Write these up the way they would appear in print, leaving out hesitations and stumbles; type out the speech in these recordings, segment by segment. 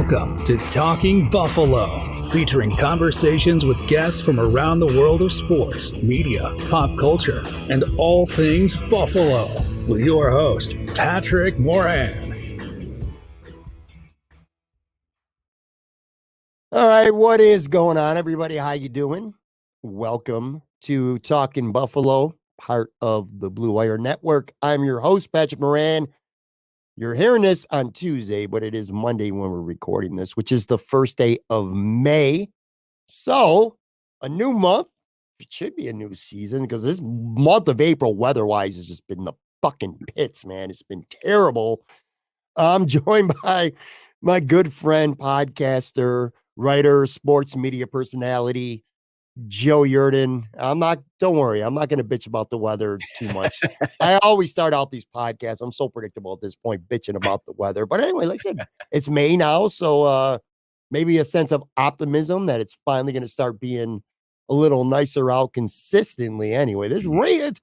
Welcome to Talking Buffalo, featuring conversations with guests from around the world of sports, media, pop culture, and all things Buffalo, with your host, Patrick Moran. All right, what is going on, everybody? How you doing? Welcome to Talking Buffalo, part of the Blue Wire Network. I'm your host, Patrick Moran. You're hearing this on Tuesday, but it is Monday when we're recording this, which is the first day of May. So, a new month. It should be a new season because this month of April, weather-wise, has just been the fucking pits, man. It's been terrible. I'm joined by my good friend, podcaster, writer, sports media personality, Joe Yerdon. Don't worry, I'm not going to bitch about the weather too much. I always start out these podcasts. I'm so predictable at this point, bitching about the weather. But anyway, like I said, it's May now. So maybe a sense of optimism that it's finally going to start being a little nicer out consistently. Anyway, there's rain.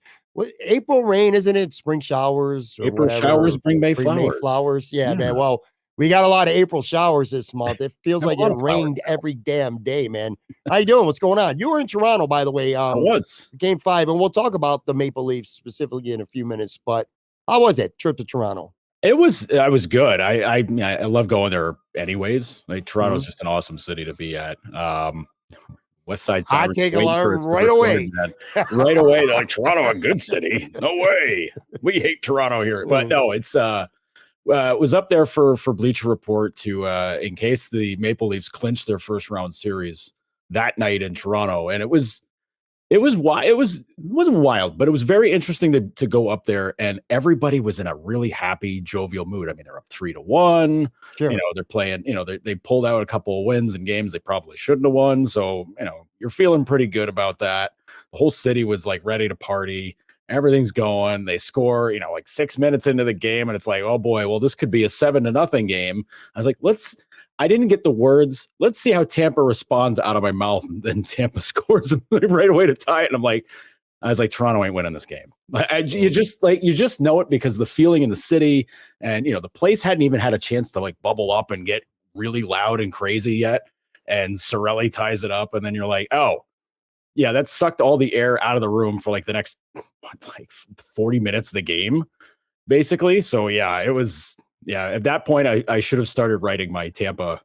April rain, isn't it? Spring showers or April whatever. showers bring May flowers. May flowers. Yeah, man. Well, we got a lot of April showers this month. It feels like it rained every damn day, man. How you doing? What's going on? You were in Toronto, by the way. I was. Game 5, and we'll talk about the Maple Leafs specifically in a few minutes. But how was it? Trip to Toronto? I was good. I love going there anyways. Like Toronto's just an awesome city to be at. West Side Sabres. I take alarm right away. Right away. They're like, Toronto, a good city. No way. We hate Toronto here. But no, it's was up there for Bleacher Report to in case the Maple Leafs clinched their first round series that night in Toronto. And it wasn't wild, but it was very interesting to go up there, and everybody was in a really happy, jovial mood. I mean, they're up 3-1. Sure. They're playing, they pulled out a couple of wins in games they probably shouldn't have won. So, you're feeling pretty good about that. The whole city was like ready to party. Everything's going. They score, like 6 minutes into the game, and it's like, oh boy, well, this could be a 7-0 game. I was like, I didn't get the words. Let's see how Tampa responds out of my mouth. And then Tampa scores right away to tie it. And I was like, Toronto ain't winning this game. You just know it because the feeling in the city, and the place hadn't even had a chance to like bubble up and get really loud and crazy yet. And Cirelli ties it up, and then you're like, oh yeah, that sucked all the air out of the room for like the next 40 minutes of the game, basically. So yeah, it was. Yeah, at that point, I should have started writing my Tampa,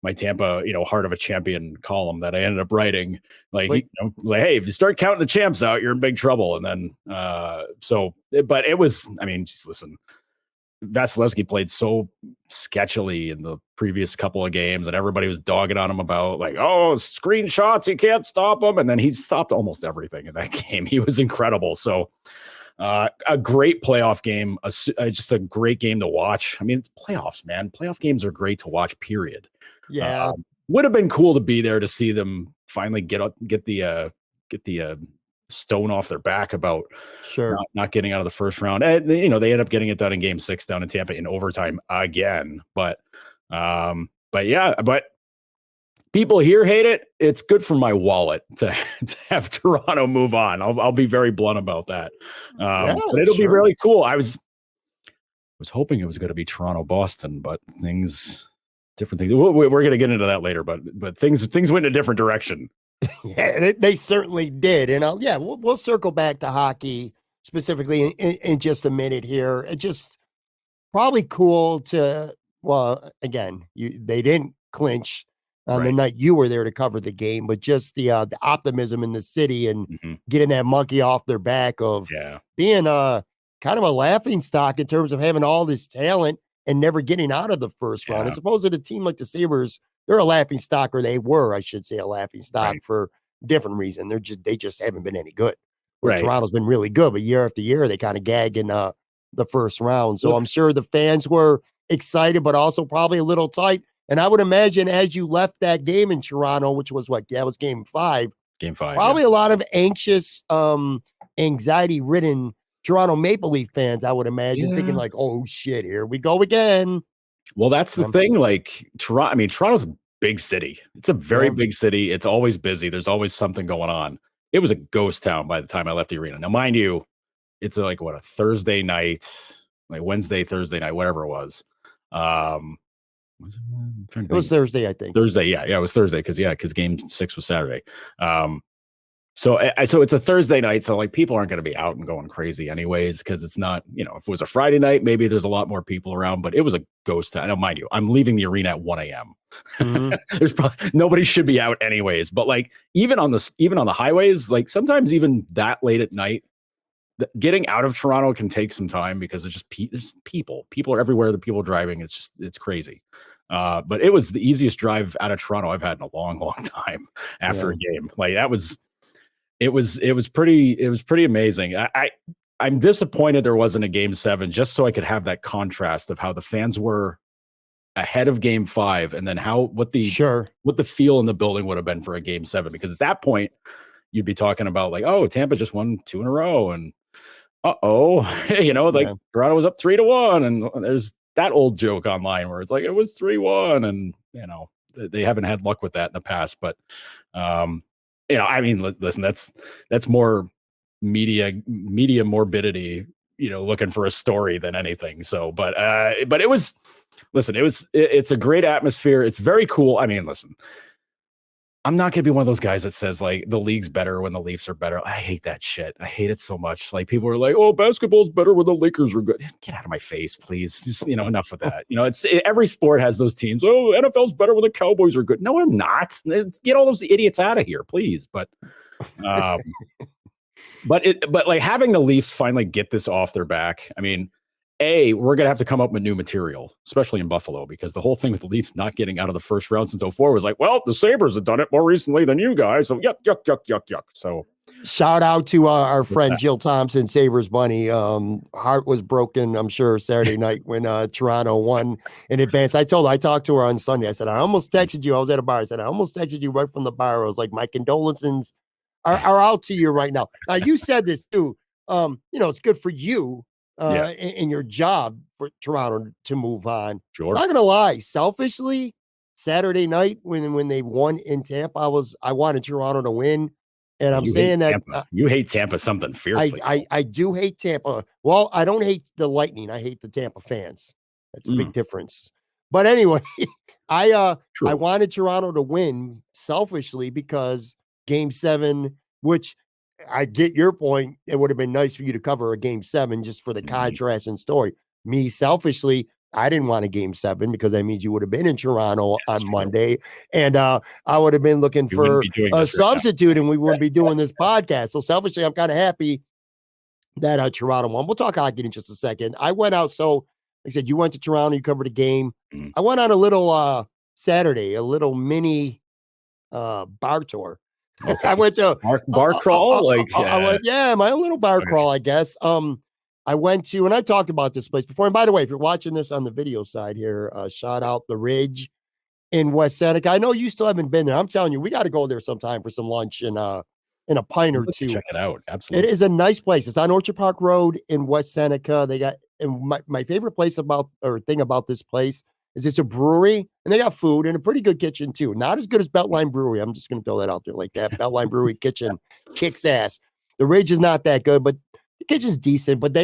Heart of a Champion column that I ended up writing. Like, hey, if you start counting the champs out, you're in big trouble. And then, but it was, just listen, Vasilevsky played so sketchily in the previous couple of games, and everybody was dogging on him about like, oh, screenshots, you can't stop him. And then he stopped almost everything in that game. He was incredible. So, a great playoff game, just a great game to watch. It's playoffs, man. Playoff games are great to watch, period. Yeah. Would have been cool to be there to see them finally get the stone off their back about not getting out of the first round. And, they end up getting it done in game 6 down in Tampa in overtime again. But people here hate it. It's good for my wallet to have Toronto move on. I'll be very blunt about that. But it'll be really cool. I was hoping it was going to be Toronto-Boston, but different things. We're going to get into that later, but things went in a different direction. Yeah, they certainly did. And we'll circle back to hockey specifically in just a minute here. It's just probably cool to, again, they didn't clinch on the night you were there to cover the game, but just the optimism in the city and getting that monkey off their back of being kind of a laughing stock in terms of having all this talent and never getting out of the first round. As opposed to a team like the Sabres, they're a laughing stock, or they were, I should say, a laughing stock for a different reason. They just haven't been any good. Toronto's been really good, but year after year they kind of gag in the first round. So I'm sure the fans were excited, but also probably a little tight. And I would imagine as you left that game in Toronto, which was was game 5. Game 5. Probably a lot of anxious, anxiety-ridden Toronto Maple Leaf fans, I would imagine, thinking like, oh shit, here we go again. Well, that's the thing. Like Toronto's a big city. It's a very big city. It's always busy. There's always something going on. It was a ghost town by the time I left the arena. Now, mind you, it's a Thursday night, like Wednesday, Thursday night, whatever it was. It was Thursday, I think. Thursday, yeah, it was Thursday because Game 6 was Saturday. So it's a Thursday night, so like people aren't going to be out and going crazy anyways because it's not, if it was a Friday night, maybe there's a lot more people around, but it was a ghost town. Now, mind you, I'm leaving the arena at 1 a.m. Mm-hmm. There's probably nobody should be out anyways, but like even on the highways, like sometimes even that late at night, getting out of Toronto can take some time because there's just there's people are everywhere. The people driving, it's crazy. But it was the easiest drive out of Toronto I've had in a long, long time after a game. Like that was. It was pretty amazing. I'm disappointed there wasn't a Game 7 just so I could have that contrast of how the fans were ahead of Game 5 and then what the feel in the building would have been for a Game 7, because at that point you'd be talking about like, oh, Tampa just won 2 in a row and Toronto was up 3-1 and there's that old joke online where it's like it was 3-1 and they haven't had luck with that in the past, but listen, that's more media morbidity, looking for a story than anything. So, but it's a great atmosphere. It's very cool. I mean, listen, I'm not going to be one of those guys that says like the league's better when the Leafs are better. I hate that shit. I hate it so much. Like people are like, oh, basketball's better when the Lakers are good. Get out of my face, please. Just, enough of that. Every sport has those teams. Oh, NFL's better when the Cowboys are good. No, I'm not. Get all those idiots out of here, please. But, but like having the Leafs finally get this off their back. I mean, we're going to have to come up with new material, especially in Buffalo, because the whole thing with the Leafs not getting out of the first round since 2004 was like, well, the Sabres have done it more recently than you guys. So yuck. So shout out to our friend Jill Thompson, Sabres bunny. Heart was broken, I'm sure, Saturday night when Toronto won in advance. I talked to her on Sunday. I said, I almost texted you. I was at a bar. I said, I almost texted you right from the bar. I was like, my condolences are out to you right now. Now, you said this too. It's good for you. In your job for Toronto to move on. Sure. Not gonna lie, selfishly, Saturday night when they won in Tampa, I wanted Toronto to win, and I'm saying that you hate Tampa something fiercely. I do hate Tampa. Well, I don't hate the Lightning. I hate the Tampa fans. That's a big difference. But anyway, I wanted Toronto to win selfishly because Game 7, which I get your point. It would have been nice for you to cover a Game 7 just for the contrast and story. Me, selfishly, I didn't want a Game 7 because that means you would have been in Toronto on Monday, and I would have been looking for a substitute, and we wouldn't be doing this podcast. So selfishly, I'm kind of happy that Toronto won. We'll talk hockey in just a second. I went out. So like I said, you went to Toronto, you covered a game. I went on a little Saturday, a little mini bar tour. Okay. I went to bar crawl. I went, my own little bar crawl, I guess. I went to, and I talked about this place before. And by the way, if you're watching this on the video side here, shout out the Ridge in West Seneca. I know you still haven't been there. I'm telling you, we got to go there sometime for some lunch and a pint or two. Check it out. Absolutely. It is a nice place. It's on Orchard Park Road in West Seneca. They got, and my favorite thing about this place is it's a brewery and they got food and a pretty good kitchen too. Not as good as Beltline Brewery. I'm just going to throw that out there like that. Beltline Brewery kitchen kicks ass. The Ridge is not that good, but the kitchen's decent, but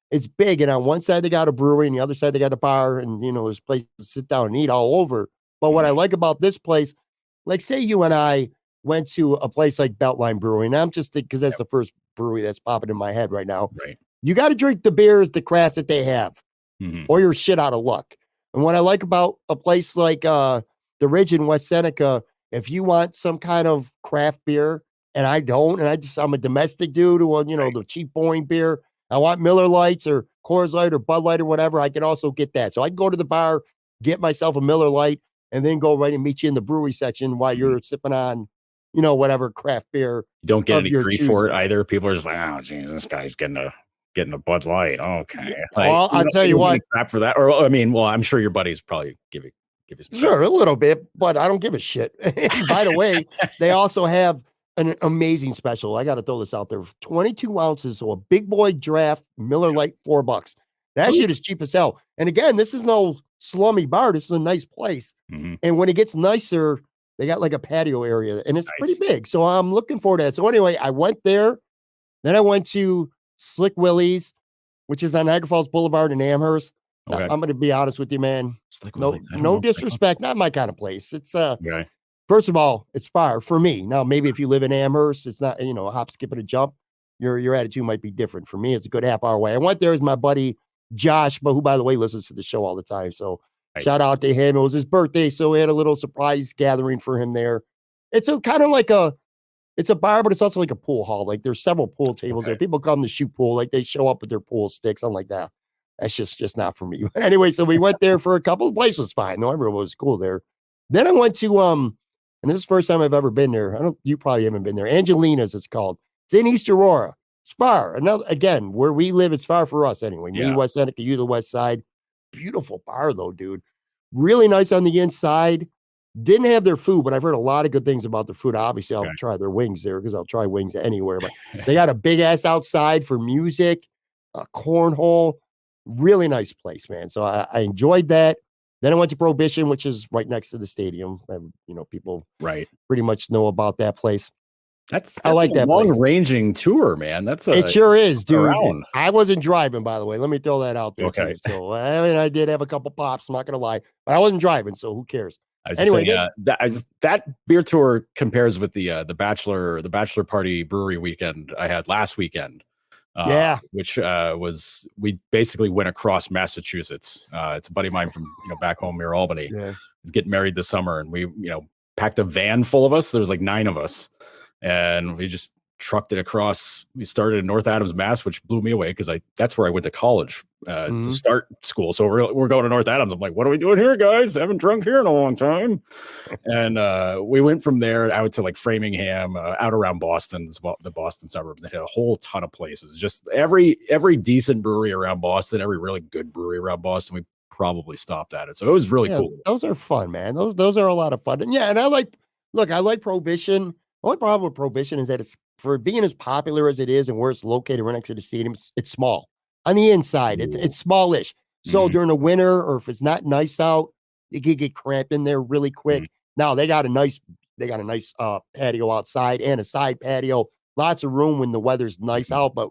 it's big. And on one side, they got a brewery and the other side, they got a bar and, there's places to sit down and eat all over. But what I like about this place, like say you and I went to a place like Beltline Brewery, and I'm just because that's the first brewery that's popping in my head right now. Right. You got to drink the beers, the crafts that they have, or you're shit out of luck. And what I like about a place like the Ridge in West Seneca, if you want some kind of craft beer, and I don't, and I'm a domestic dude who want, the cheap boring beer. I want Miller Lights or Coors Light or Bud Light or whatever. I can also get that. So I can go to the bar, get myself a Miller Light, and then go right and meet you in the brewery section while you're sipping on, whatever craft beer. You don't get any grief for it either. People are just like, oh, geez, this guy's getting a Bud Light. Okay. Well, I'll tell you what. Crap for that. Or I'm sure your buddies probably give you some sure, a little bit, but I don't give a shit. By the way, they also have an amazing special. I got to throw this out there. 22 ounces, so a big boy draft Miller Lite, $4. That shit is cheap as hell. And again, this is no slummy bar. This is a nice place. And when it gets nicer, they got like a patio area, and it's pretty big. So I'm looking forward to that. So anyway, I went there. Then I went to Slick Willie's, which is on Niagara Falls Boulevard in Amherst. Okay. I'm going to be honest with you, man. No, no disrespect. Not my kind of place. It's okay. First of all, it's far for me. Now, maybe if you live in Amherst, it's not, a hop, skip, and a jump. Your attitude might be different. For me, it's a good half hour away. I went there as my buddy Josh, but who, by the way, listens to the show all the time. So shout out to him. It was his birthday, so we had a little surprise gathering for him there. It's a kind of like it's a bar, but it's also like a pool hall. Like there's several pool tables there. People come to shoot pool. Like they show up with their pool sticks. I'm like, that's just not for me. But anyway, so we went there for a couple. The place was fine. No, everyone was cool there. Then I went to and this is the first time I've ever been there. You probably haven't been there. Angelina's, it's called. It's in East Aurora. It's far. Again, where we live, it's far for us anyway. Me, West Seneca, you, the West Side. Beautiful bar though, dude. Really nice on the inside. Didn't have their food, but I've heard a lot of good things about their food. Obviously, I'll try their wings there because I'll try wings anywhere. But they got a big ass outside for music, a cornhole. Really nice place, man. So I enjoyed that. Then I went to Prohibition, which is right next to the stadium. People pretty much know about that place. That's I like a that long-ranging tour, man. It sure is, dude. I wasn't driving, by the way. Let me throw that out there. Okay. Too. So I did have a couple pops. I'm not gonna lie, but I wasn't driving, so who cares? Anyway, that beer tour compares with the bachelor party brewery weekend I had last weekend. Which was, we basically went across Massachusetts. It's a buddy of mine from back home near Albany. He's getting married this summer, and we packed a van full of us. There was like 9 of us, and we just trucked it across. We started in North Adams, Mass, which blew me away because that's where I went to college to start school. So we're going to North Adams. I'm like, what are we doing here, guys? I haven't drunk here in a long time. And we went from there out to like Framingham, out around Boston, the Boston suburbs. They had a whole ton of places. Just every decent brewery around Boston, every really good brewery around Boston, we probably stopped at it. So it was really cool. Those are fun, man. Those are a lot of fun. And and I like Prohibition. The only problem with Prohibition is that it's, for being as popular as it is and where it's located right next to the stadium, it's small. On the inside, it's smallish. So during the winter, or if it's not nice out, you can get cramped in there really quick. Now they got a nice patio outside and a side patio. Lots of room when the weather's nice out, but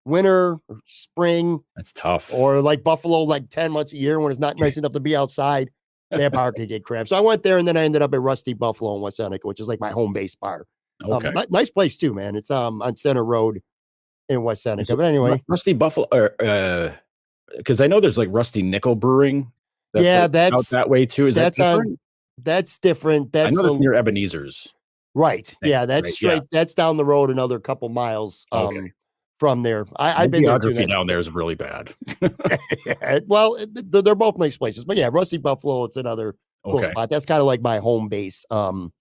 winter or spring, that's tough. Or like Buffalo, like 10 months a year when it's not nice enough to be outside, that bar could get cramped. So I went there, and then I ended up at Rusty Buffalo in West Seneca, which is like my home base bar. Nice place too, man. It's on Center Road in West Seneca. But anyway, Rusty Buffalo, because I know there's like Rusty Nickel Brewing. That's out that way too. Is that different? That's different. I know that's near Ebenezer's. Right. Yeah, that's straight. Yeah. That's down the road another couple miles from there. I've been there too. The geography down there is really bad. Well, they're both nice places. But yeah, Rusty Buffalo, it's another cool spot. That's kind of like my home base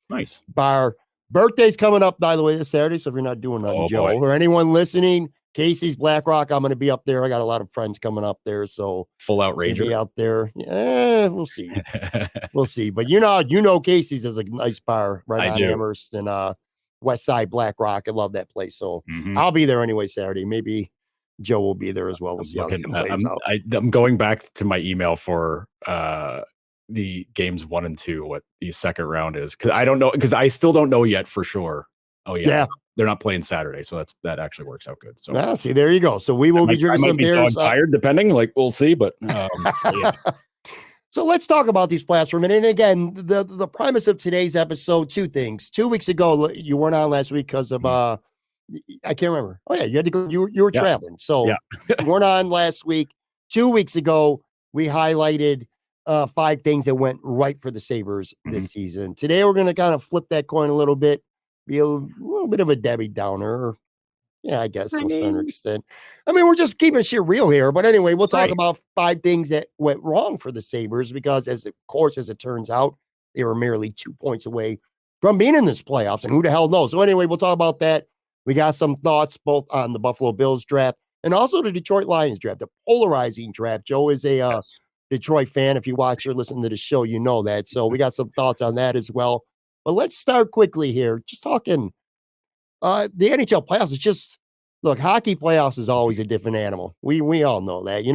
nice bar. Birthday's coming up, by the way, this Saturday. So if you're not doing nothing, Joe, or anyone listening, Casey's Black Rock, I'm going to be up there. I got a lot of friends coming up there. So full out rager out there. Yeah, we'll see. We'll see. But you know, Casey's is a nice bar right on Amherst and West Side Black Rock. I love that place. So I'll be there anyway Saturday. Maybe Joe will be there as well. We'll see how it plays out. I'm going back to my email for the games 1 and 2, what the second round is, because I don't know, because I still don't know yet for sure. They're not playing Saturday, so that actually works out good. So see, there you go. So we will be drinking some beers. Tired, depending, like we'll see, but So let's talk about these playoffs for a minute. And again, the premise of today's episode, 2 things. 2 weeks ago, you weren't on last week because of I can't remember. Oh yeah, you had to go. You were traveling, so you weren't on last week. 2 weeks ago, we highlighted 5 things that went right for the Sabres this season. Today, we're going to kind of flip that coin a little bit, be a little bit of a Debbie Downer. Yeah, I guess to a certain extent. I mean, we're just keeping shit real here. But anyway, we'll talk about 5 things that went wrong for the Sabres because, as it turns out, they were merely 2 points away from being in this playoffs. And who the hell knows? So anyway, we'll talk about that. We got some thoughts both on the Buffalo Bills draft and also the Detroit Lions draft, the polarizing draft. Joe is a Detroit fan. If you watch or listen to the show, you know that. So we got some thoughts on that as well. But let's start quickly here. Just talking the NHL playoffs. It's just, look, hockey playoffs is always a different animal. We all know that. You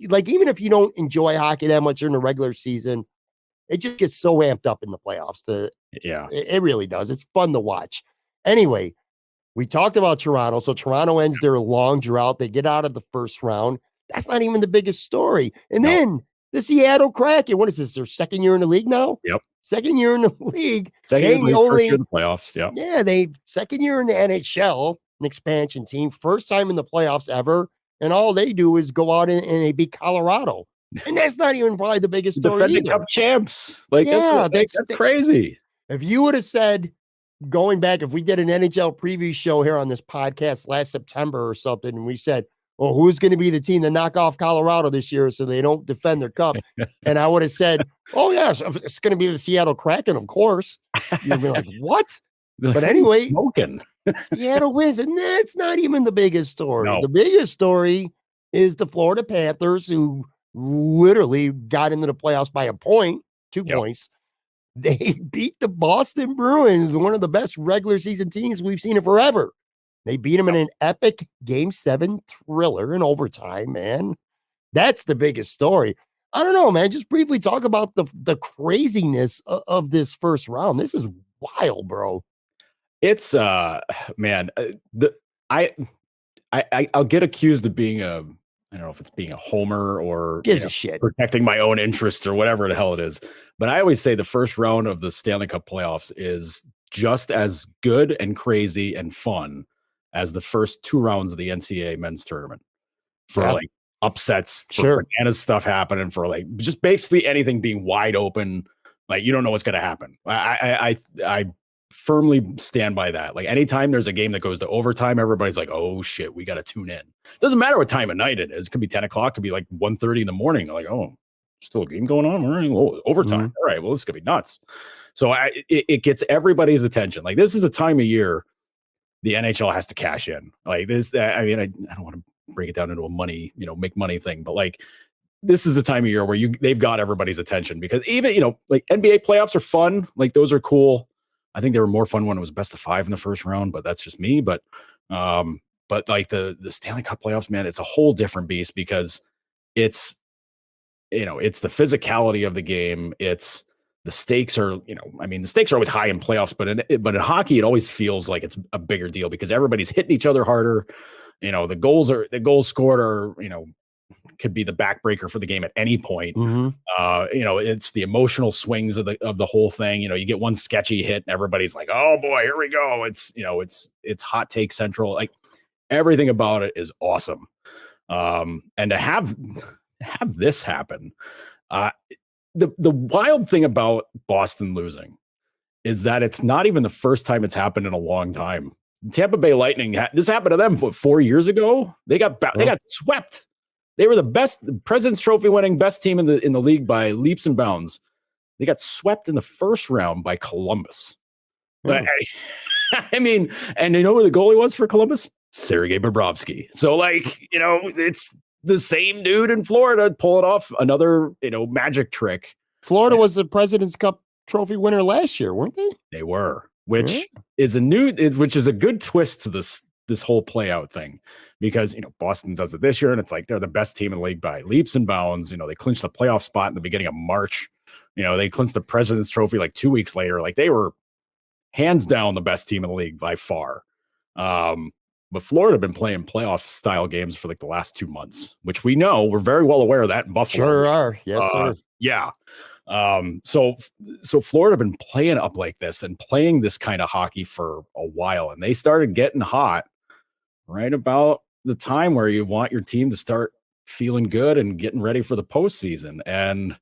like, even if you don't enjoy hockey that much during the regular season, it just gets so amped up in the playoffs. It really does. It's fun to watch. Anyway, we talked about Toronto. So Toronto ends their long drought. They get out of the first round. That's not even the biggest story. And then the Seattle Kraken, what is this, their second year in the league now? Yep. Second year in the league. Second year in the league, first year in the playoffs. Yep. Yeah, they second year in the NHL, an expansion team, first time in the playoffs ever. And all they do is go out and they beat Colorado. And that's not even probably the biggest story Defending either. Cup champs. Like, yeah, that's crazy. If you would have said, going back, if we did an NHL preview show here on this podcast last September or something, and we said, well, who's going to be the team to knock off Colorado this year so they don't defend their cup? And I would have said, oh, yeah, it's going to be the Seattle Kraken, of course. You'd be like, what? But anyway, smoking. Seattle wins, and that's not even the biggest story. No. The biggest story is the Florida Panthers, who literally got into the playoffs by a point, 2 points. They beat the Boston Bruins, one of the best regular season teams we've seen in forever. They beat them in an epic Game 7 thriller in overtime, man. That's the biggest story. I don't know, man. Just briefly talk about the craziness of this first round. This is wild, bro. It's man, I'll get accused of being I don't know if it's being a homer or gives a shit, protecting my own interests or whatever the hell it is. But I always say the first round of the Stanley Cup playoffs is just as good and crazy and fun as the first 2 rounds of the NCAA men's tournament for like upsets, for bananas stuff happening, for like just basically anything being wide open. Like, you don't know what's going to happen. I firmly stand by that. Like, anytime there's a game that goes to overtime, everybody's like, oh shit, we got to tune in. Doesn't matter what time of night it is. It could be 10 o'clock, it could be like 1:30 in the morning. Like, oh, still a game going on. All right, overtime. All right, well, this is gonna be nuts. So it gets everybody's attention. Like, this is the time of year the NHL has to cash in. Like this, I mean, I don't want to break it down into a money, make money thing, but like, this is the time of year where they've got everybody's attention, because even, like, NBA playoffs are fun. Like, those are cool. I think they were more fun when it was best of 5 in the first round, but that's just me. But like the Stanley Cup playoffs, man, it's a whole different beast, because it's, it's the physicality of the game. It's the stakes are, the stakes are always high in playoffs, but in hockey, it always feels like it's a bigger deal because everybody's hitting each other harder. The goals scored are, could be the backbreaker for the game at any point. It's the emotional swings of the whole thing. You get one sketchy hit and everybody's like, oh boy, here we go. It's hot take central. Like, everything about it is awesome. And to have this happen, the wild thing about Boston losing is that it's not even the first time it's happened in a long time. Tampa Bay Lightning, this happened to them 4 years ago. They got swept. They were the best President's Trophy winning best team in the league by leaps and bounds. They got swept in the first round by Columbus. But, I mean, and you know who the goalie was for Columbus? Sergei Bobrovsky. So, like, it's the same dude in Florida pulling off another, magic trick. Florida was the President's Cup trophy winner last year, weren't they? They were, which is a good twist to this whole play out thing, because Boston does it this year and it's like they're the best team in the league by leaps and bounds. They clinched the playoff spot in the beginning of March. They clinched the President's Trophy like 2 weeks later. Like, they were hands down the best team in the league by far. But Florida have been playing playoff style games for like the last 2 months, which we know, we're very well aware of that in Buffalo. Sure are. Yes, sir. Yeah. So Florida have been playing up like this and playing this kind of hockey for a while, and they started getting hot right about the time where you want your team to start feeling good and getting ready for the postseason. And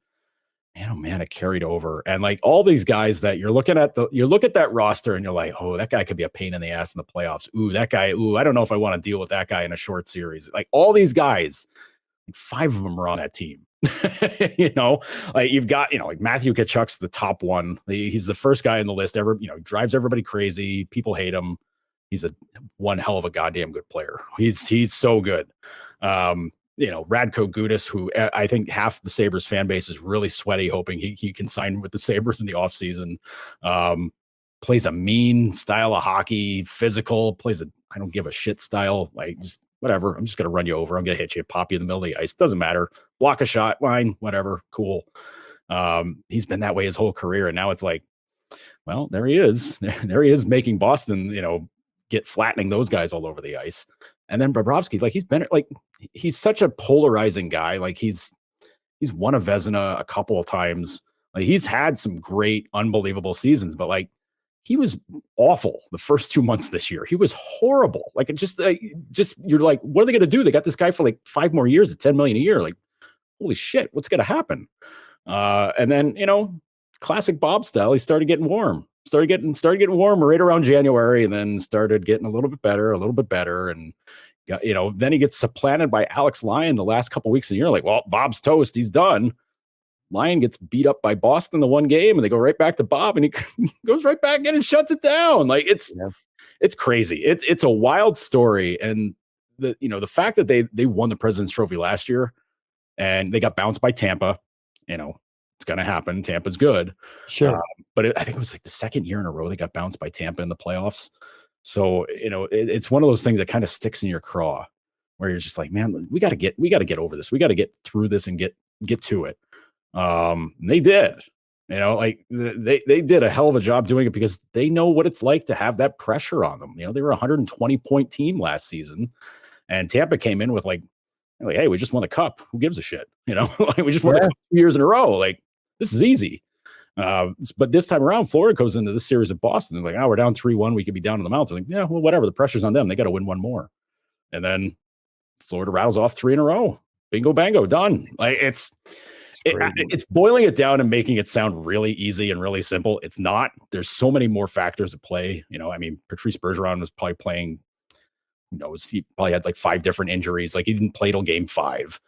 man, it carried over. And like, all these guys that you look at that roster and you're like, oh, that guy could be a pain in the ass in the playoffs. That guy, I don't know if I want to deal with that guy in a short series. Like, all these guys, 5 of them are on that team. Like, you've got, like, Matthew Tkachuk's the top one. He's the first guy on the list ever, drives everybody crazy. People hate him. He's one hell of a goddamn good player. He's so good. Radko Gudas, who I think half the Sabres fan base is really sweaty, hoping he can sign with the Sabres in the offseason. Plays a mean style of hockey, physical, plays I don't give a shit style. Like, just whatever. I'm just going to run you over. I'm going to hit you, pop you in the middle of the ice. Doesn't matter. Block a shot, line, whatever. Cool. He's been that way his whole career. And now it's like, well, there he is. There he is, making Boston, get flattening those guys all over the ice. And then Bobrovsky, like he's such a polarizing guy. Like he's won a Vezina a couple of times. Like he's had some great, unbelievable seasons, but like he was awful the first 2 months this year. He was horrible. Like it just you're like, what are they going to do? They got this guy for like 5 more years at $10 million a year. Like, holy shit, what's going to happen? And then, classic Bob style, he started getting warm. Started getting warm right around January, and then started getting a little bit better, and got, then he gets supplanted by Alex Lyon the last couple of weeks, and you're like, well, Bob's toast, he's done. Lyon gets beat up by Boston the one game, and they go right back to Bob, and he goes right back in and shuts it down. Like it's crazy. It's a wild story, and the fact that they won the President's Trophy last year, and they got bounced by Tampa. It's going to happen. Tampa's good. Sure. But I think it was like the second year in a row they got bounced by Tampa in the playoffs. So, it's one of those things that kind of sticks in your craw where you're just like, man, we got to get over this. We got to get through this and get to it. They did, they did a hell of a job doing it because they know what it's like to have that pressure on them. They were a 120-point team last season, and Tampa came in with like, hey, we just won the cup. Who gives a shit? Like we just won the cup 2 years in a row. Like this is easy. But this time around, Florida goes into this series of Boston. They're like, we're down 3-1. We could be down in the mouth. They're like, yeah, well, whatever. The pressure's on them. They got to win one more. And then Florida rattles off 3 in a row. Bingo, bango, done. Like it's boiling it down and making it sound really easy and really simple. It's not. There's so many more factors at play. Patrice Bergeron was probably playing. He probably had like 5 different injuries. Like he didn't play till game 5.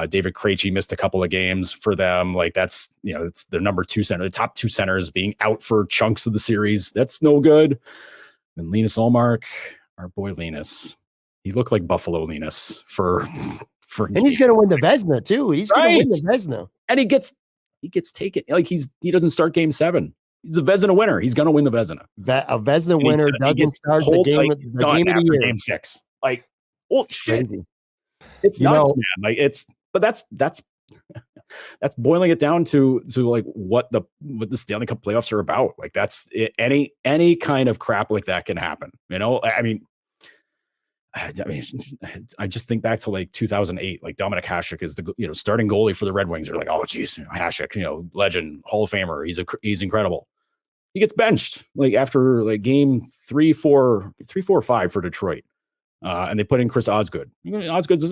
David Krejci missed a couple of games for them. Like that's, it's their number 2 center, the top 2 centers being out for chunks of the series. That's no good. And Linus Ullmark, our boy Linus, he looked like Buffalo Linus for and he's going to win the Vezina too. He's going to win the Vezina. And he gets taken. Like he doesn't start game 7. He's a Vezina winner. He's going to win the Vezina. A Vezina winner doesn't start the game of the year. Game 6. Like, oh shit, crazy. It's nuts, man. Like but that's boiling it down to like what the Stanley Cup playoffs are about. Like that's it. Any kind of crap like that can happen. I just think back to like 2008, like Dominic Hasek is the starting goalie for the Red Wings. You're like, oh geez, Hasek, legend, Hall of Famer. He's incredible. He gets benched like after like game 3, 4, 5 for Detroit, and they put in Chris Osgood. Osgood's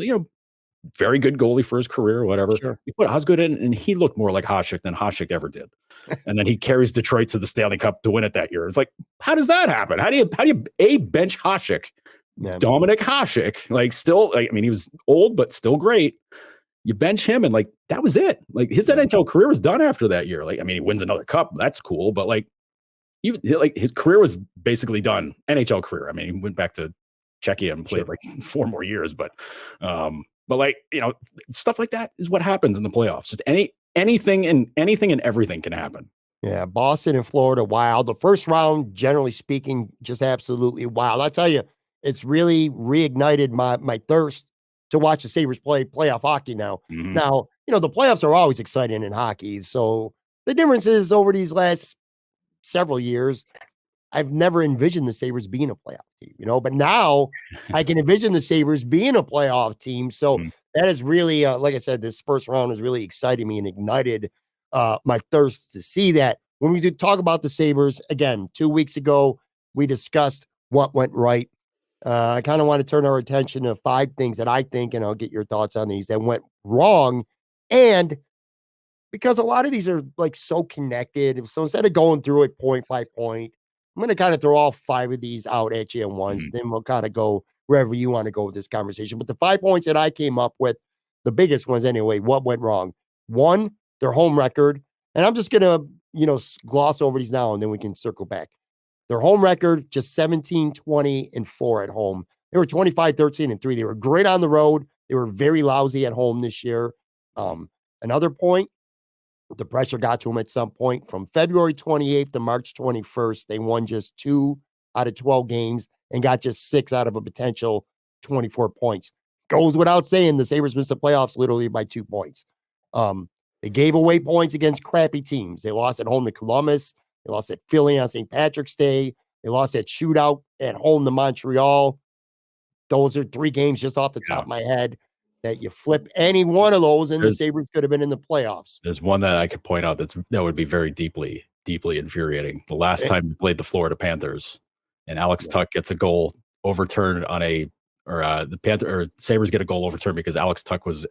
very good goalie for his career, or whatever. Sure. He put Osgood in, and he looked more like Hasek than Hasek ever did. And then he carries Detroit to the Stanley Cup to win it that year. It's like, how does that happen? How do you bench Hasek? Yeah. Dominic Hasek, like still, he was old, but still great. You bench him, and like that was it. Like his NHL career was done after that year. Like, he wins another cup. That's cool, but like his career was basically done. NHL career. He went back to Czechia and played like 4 more years, but like stuff like that is what happens in the playoffs. Just anything and everything can happen. Yeah, Boston and Florida, wild. The first round, generally speaking, just absolutely wild. I tell you. It's really reignited my thirst to watch the Sabres play playoff hockey now. Mm-hmm. Now, the playoffs are always exciting in hockey. So the difference is over these last several years, I've never envisioned the Sabres being a playoff team, but now I can envision the Sabres being a playoff team. So that is really, like I said, this first round is really exciting me and ignited my thirst to see that. When we did talk about the Sabres, again, 2 weeks ago, we discussed what went right. I kind of want to turn our attention to 5 things that I think, and I'll get your thoughts on these, that went wrong. And because a lot of these are like so connected. So instead of going through it point by point, I'm going to kind of throw all 5 of these out at you at once. Then we'll kind of go wherever you want to go with this conversation. But the 5 points that I came up with, the biggest ones anyway, what went wrong? 1, their home record. And I'm just going to, gloss over these now, and then we can circle back. Their home record, just 17-20-4 at home. They were 25-13-3. They were great on the road. They were very lousy at home this year. Another point, the pressure got to them at some point. From February 28th to March 21st, they won just 2 out of 12 games and got just 6 out of a potential 24 points. Goes without saying, the Sabres missed the playoffs literally by 2 points. They gave away points against crappy teams. They lost at home to Columbus. They lost at Philly on St. Patrick's Day. They lost that shootout at home to Montreal. those are 3 games just off the top of my head that you flip any one of those and the Sabres could have been in the playoffs. There's one that I could point out that would be very deeply infuriating. The last time we played the Florida Panthers and Alex Tuch gets a goal overturned on the Sabres get a goal overturned because Alex Tuch was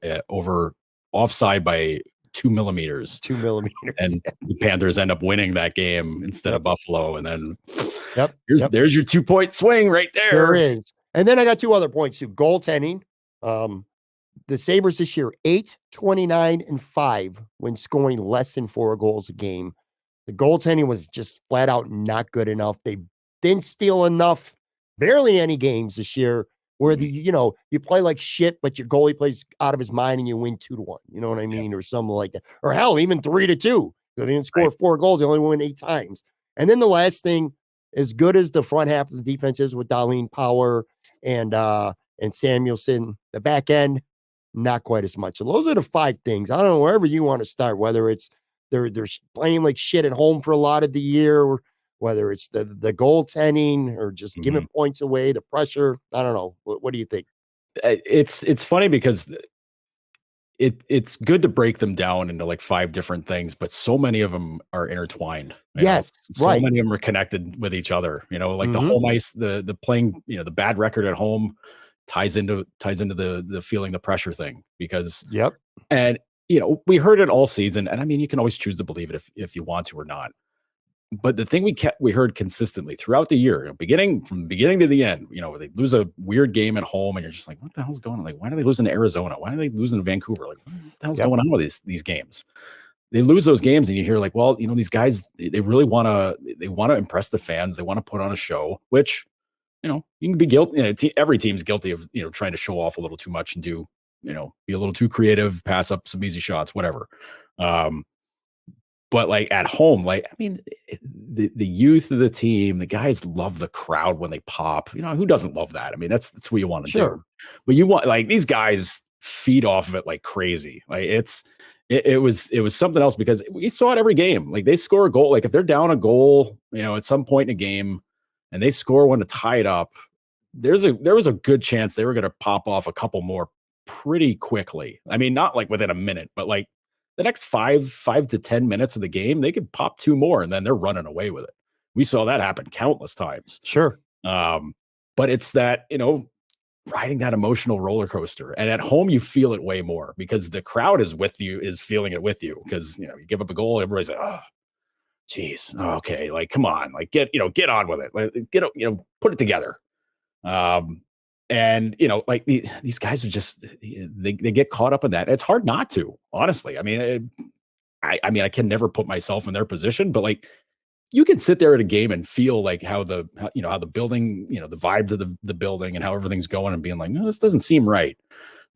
offside by 2 millimeters. 2 millimeters. And the Panthers end up winning that game instead of Buffalo. And then there's your 2-point swing right there. There is. And then I got 2 other points too. Goaltending. The Sabres this year, 8-29-5 when scoring less than 4 goals a game. The goaltending was just flat out not good enough. They didn't steal enough, barely any games this year where you play like shit, but your goalie plays out of his mind and you win 2-1. You know what I mean? Or something like that. Or hell, even 3-2. They didn't score 4 goals. They only won 8 times. And then the last thing, as good as the front half of the defense is with Darlene Power and Samuelson, the back end, not quite as much. So those are the 5 things. I don't know, wherever you want to start, whether it's they're playing like shit at home for a lot of the year, or whether it's the goaltending or just giving points away, the pressure. I don't know. What do you think? It's funny because it's good to break them down into like 5 different things, but so many of them are intertwined. Yes, so many of them are connected with each other. Like the home ice, the playing, the bad record at home ties into the feeling the pressure thing because and we heard it all season, and I mean you can always choose to believe it if you want to or not. But the thing we heard consistently throughout the year, from the beginning to the end, they lose a weird game at home and you're just like, what the hell's going on? Like, why are they losing to Arizona? Why are they losing to Vancouver? Like, what the hell's going on with these games? They lose those games and you hear like, well, these guys, they really want to impress the fans. They want to put on a show, which, you can be guilty. Every team's guilty of, trying to show off a little too much and do, be a little too creative, pass up some easy shots, whatever. But like at home, like, I mean, the youth of the team, the guys love the crowd when they pop. Who doesn't love that? I mean, that's what you want to do. But you want, like, these guys feed off of it like crazy. Like it was something else because we saw it every game. Like they score a goal, like if they're down a goal, at some point in a game and they score one to tie it up, there was a good chance they were going to pop off a couple more pretty quickly. I mean, not like within a minute, but like the next 5 to 10 minutes of the game, they could pop 2 more and then they're running away with it. We saw that happen countless times. Sure. But it's that, riding that emotional roller coaster. And at home, you feel it way more because the crowd is feeling it with you. Because, you give up a goal, everybody's like, oh, geez, okay, like, come on, like, get on with it. Like, put it together. And, like these guys are just, they get caught up in that. It's hard not to, honestly. I mean, I can never put myself in their position, but like, you can sit there at a game and feel like how the building, the vibes of the building and how everything's going and being like, no, this doesn't seem right.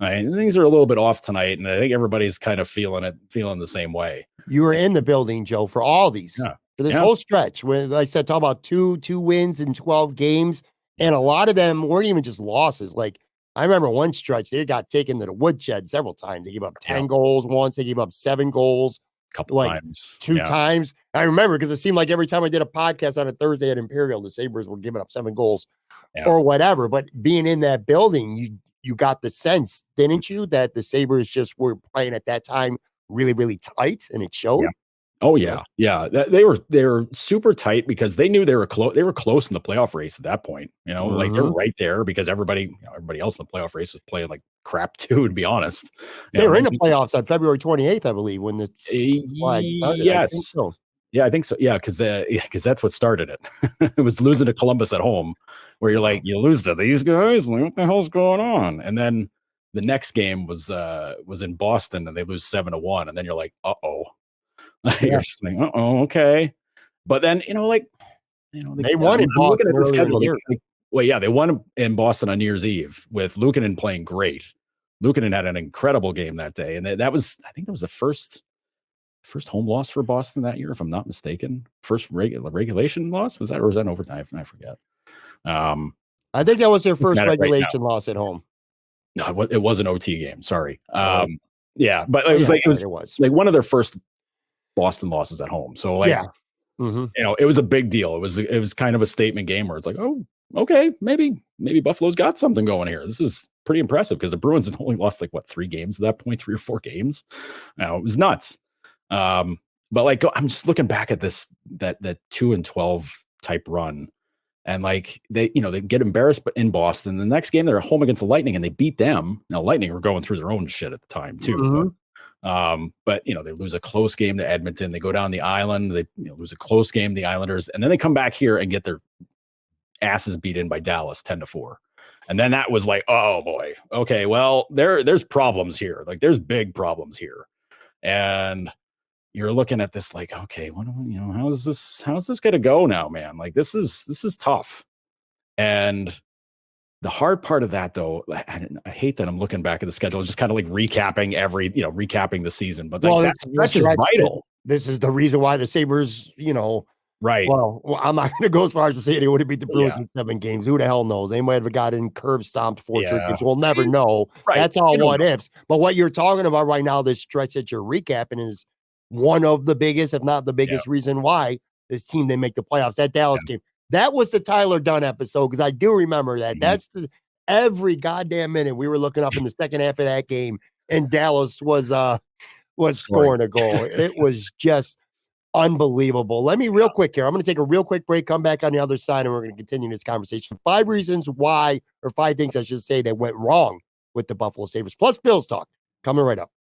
Things are a little bit off tonight. And I think everybody's kind of feeling the same way. You were in the building, Joe, for all these, for this whole stretch. When, like I said, talk about two wins in 12 games. And a lot of them weren't even just losses. Like I remember one stretch, they got taken to the woodshed several times. They gave up 10 goals once. They gave up 7 goals. Couple times. 2 times. I remember because it seemed like every time I did a podcast on a Thursday at Imperial, the Sabres were giving up 7 goals or whatever. But being in that building, you got the sense, didn't you, that the Sabres just were playing at that time really, really tight, and it showed. Oh yeah. They were super tight because they knew they were close. They were close in the playoff race at that point. Like they're right there because everybody else in the playoff race was playing like crap too. To be honest, they were in the playoffs on February 28th, I believe, when the flag started. Yes. I think so. Yeah, because that's what started it. It was losing to Columbus at home, where you're like, you lose to these guys. Like, what the hell's going on? And then the next game was in Boston, and they lose 7-1, and then you're like, uh-oh. You're just like, okay. But then, they won in Boston earlier in the year. They won in Boston on New Year's Eve with Luukkonen playing great. Luukkonen had an incredible game that day. And I think that was the first home loss for Boston that year, if I'm not mistaken. First regulation loss? Was that, or was that overtime? I forget. I think that was their first regulation loss at home. No, it was an OT game. Sorry. But it was like one of their first Boston losses at home. So like, it was a big deal. It was kind of a statement game where it's like, oh, okay, maybe Buffalo's got something going here. This is pretty impressive because the Bruins had only lost 3 games at that point, 3 or 4 games. It was nuts. But I'm just looking back at this that 2-12 type run, and they get embarrassed in Boston. The next game they're at home against the Lightning and they beat them. Now Lightning were going through their own shit at the time too. Mm-hmm. But they lose a close game to Edmonton. They go down the island. They lose a close game to the Islanders, and then they come back here and get their asses beat in by Dallas 10-4. And then that was oh boy, okay, well there's problems here. There's big problems here, and you're looking at this okay, what how's this gonna go now, man? This is tough. And the hard part of that, though, I hate that I'm looking back at the schedule, just kind of recapping recapping the season. But that stretch is vital. This is the reason why the Sabres, right. Well, I'm not going to go as far as to say they would have beat the Bruins in 7 games. Who the hell knows? They might have gotten curb stomped 4 straight games. We'll never know. Right. That's all what ifs. But what you're talking about right now, this stretch that you're recapping, is one of the biggest, if not the biggest reason why this team didn't make the playoffs. That Dallas game. That was the Tyler Dunn episode, because I do remember that. That's every goddamn minute we were looking up in the second half of that game, and Dallas was scoring a goal. It was just unbelievable. Let me real quick here. I'm going to take a real quick break, come back on the other side, and we're going to continue this conversation. 5 reasons why, or 5 things I should say, that went wrong with the Buffalo Sabres, plus Bills talk. Coming right up.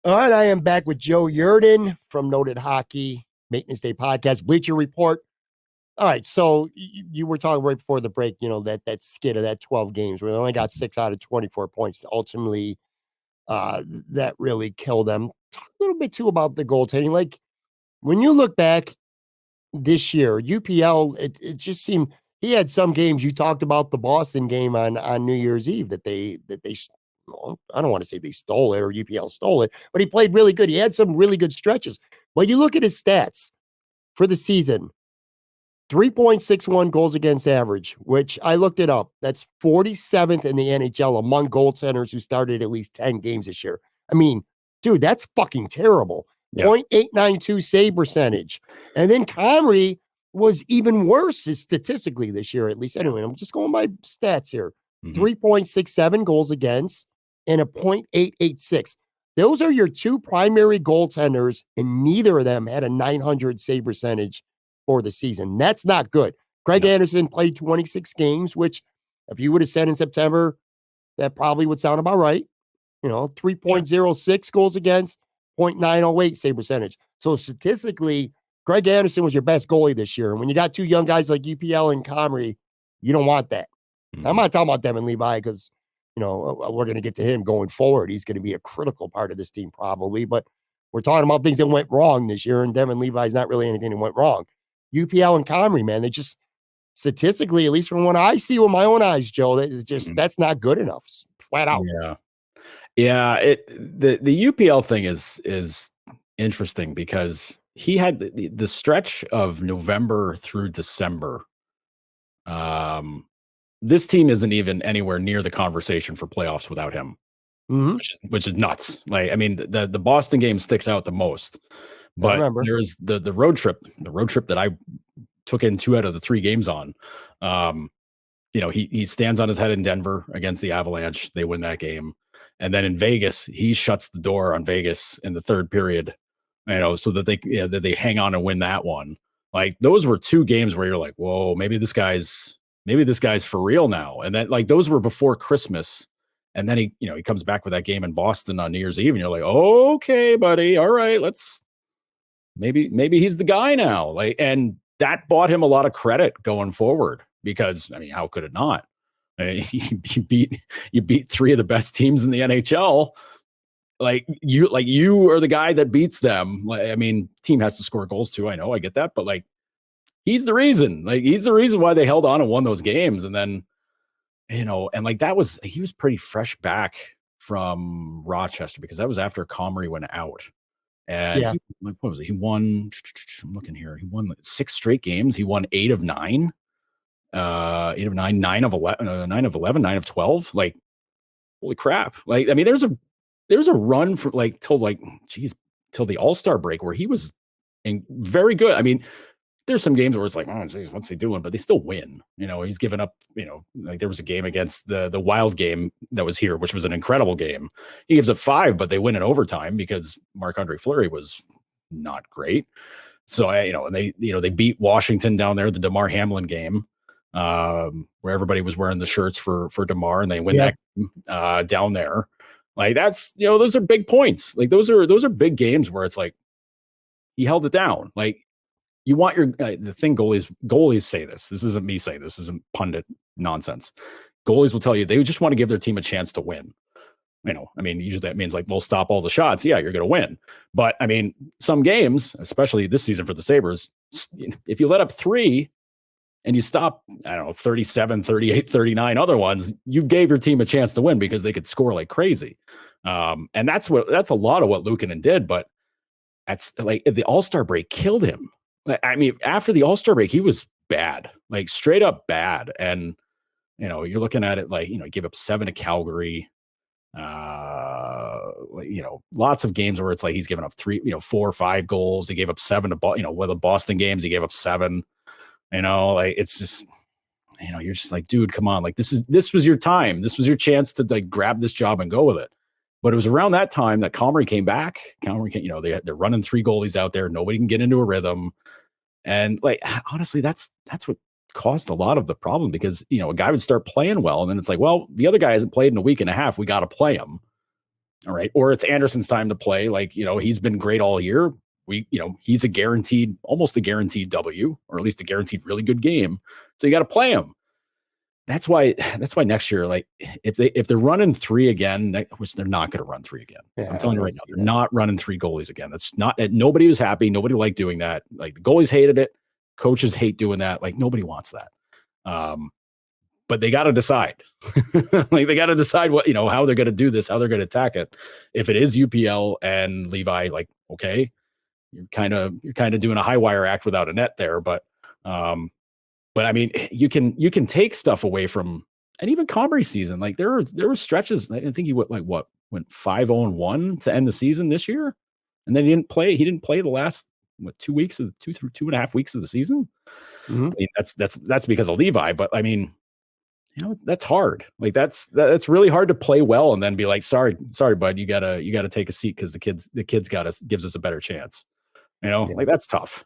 All right, I am back with Joe Yerdon from Noted Hockey Maintenance Day Podcast, Bleacher Report. All right, so you were talking right before the break, that skid of that 12 games where they only got 6 out of 24 points. Ultimately, that really killed them. Talk a little bit, too, about the goaltending. When you look back this year, UPL, it just seemed he had some games. You talked about the Boston game on New Year's Eve that they I don't want to say they stole it or UPL stole it, but he played really good. He had some really good stretches. When you look at his stats for the season, 3.61 goals against average, which I looked it up. That's 47th in the NHL among goaltenders who started at least 10 games this year. I mean, dude, that's fucking terrible. Yeah. .892 save percentage. And then Comrie was even worse statistically this year, at least. Anyway, I'm just going by stats here. 3.67 goals against and a .886. Those are your 2 primary goaltenders, and neither of them had a .900 save percentage for the season. That's not good. Craig Anderson played 26 games, which if you would have said in September, that probably would sound about right. 3.06 goals against, .908 save percentage. So statistically, Craig Anderson was your best goalie this year. And when you got 2 young guys like UPL and Comrie, you don't want that. I'm not talking about Devin Levi because, we're going to get to him going forward. He's going to be a critical part of this team probably, but we're talking about things that went wrong this year, and Devin Levi's not really anything that went wrong. UPL and Comrie, man, they just statistically, at least from what I see with my own eyes, Joe, that's not good enough, flat out. Yeah. The UPL thing is interesting because he had the stretch of November through December. This team isn't even anywhere near the conversation for playoffs without him, which is nuts. The Boston game sticks out the most. But there's the road trip that I took in 2 out of the 3 games on. He stands on his head in Denver against the Avalanche. They win that game. And then in Vegas, he shuts the door on Vegas in the 3rd period, so that they hang on and win that one. Those were 2 games where you're like, whoa, maybe this guy's for real now. And then those were before Christmas. And then he comes back with that game in Boston on New Year's Eve, and you're like, okay, buddy, all right, maybe he's the guy now. And that bought him a lot of credit going forward because, how could it not? You beat 3 of the best teams in the NHL. You are the guy that beats them. Team has to score goals too. I know, I get that, but he's the reason. He's the reason why they held on and won those games. And then, and he was pretty fresh back from Rochester because that was after Comrie went out. And what was it? He won. I'm looking here. He won 6 straight games. He won 8 of 9. 8 of 9, 9 of 11, 9 of 11, 9 of 12. Holy crap! There's a a run for till the All-Star break where he was very good. I mean, there's some games where it's like, oh, geez, what's he doing? But they still win. He's given up, like there was a game against the Wild game that was here, which was an incredible game. He gives up 5, but they win in overtime because Marc-Andre Fleury was not great. So and they beat Washington down there, the DeMar Hamlin game, where everybody was wearing the shirts for DeMar, and they win that game, down there. Like that's, those are big points. Like those are big games where it's like he held it down. Like you want the thing goalies say this. This isn't me saying this isn't pundit nonsense. Goalies will tell you they just want to give their team a chance to win. I mean, usually that means like, we'll stop all the shots. Yeah, you're going to win. But I mean, some games, especially this season for the Sabres, if you let up 3 and you stop, 37, 38, 39 other ones, you gave your team a chance to win because they could score like crazy. And that's a lot of what Luukkonen did. But that's like the All-Star break killed him. I mean, after the All-Star break, he was bad, like straight up bad. And, you're looking at it like, he gave up 7 to Calgary. Lots of games where it's like he's given up 3, 4 or 5 goals. He gave up 7 to, with the Boston games, he gave up 7. Like it's just, you're just like, dude, come on. Like this was your time. This was your chance to like grab this job and go with it. But it was around that time that Comrie came back. They're running 3 goalies out there. Nobody can get into a rhythm. And like, honestly, that's what caused a lot of the problem because, a guy would start playing well. And then it's like, well, the other guy hasn't played in a week and a half. We got to play him. All right. Or it's Anderson's time to play. Like, he's been great all year. He's almost a guaranteed W, or at least a guaranteed really good game. So you got to play him. That's why next year, like if they're running 3 again, which they're not going to run 3 again. Yeah, I'm telling you right now, they're not running 3 goalies again. That's not, nobody was happy. Nobody liked doing that. Like the goalies hated it. Coaches hate doing that. Like nobody wants that. But they got to decide. Like they got to decide what, how they're going to do this, how they're going to attack it. If it is UPL and Levi, like, okay, you're kind of doing a high wire act without a net there, but I mean, you can take stuff away from, and even Comrie's season. Like there were stretches. I think he went 5-0-1 to end the season this year, and then he didn't play the last 2 weeks of 2.5 weeks of the season. Mm-hmm. I mean, that's because of Levi, but I mean, that's hard. Like that's really hard to play well and then be like, sorry, bud, you gotta take a seat because the kids gives us a better chance. Like that's tough.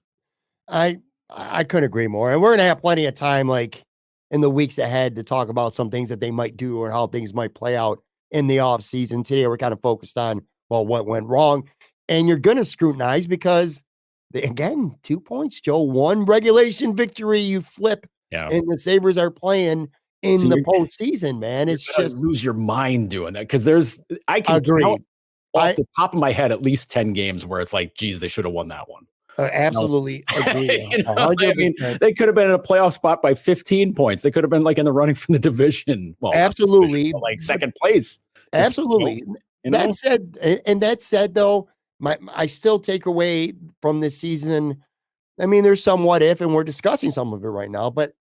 I couldn't agree more. And we're going to have plenty of time, like in the weeks ahead, to talk about some things that they might do or how things might play out in the off season. Today, we're kind of focused on, what went wrong. And you're going to scrutinize because, again, 2 points, Joe, 1 regulation victory, you flip, and the Sabres are playing in the postseason, man. It's just lose your mind doing that because I can count off the top of my head at least 10 games where it's like, geez, they should have won that one. Absolutely agree. I mean, they could have been in a playoff spot by 15 points. They could have been like in the running from the division. Well, absolutely, division, like second place. Absolutely. That said, though, I still take away from this season. I mean, there's some what if, and we're discussing some of it right now. But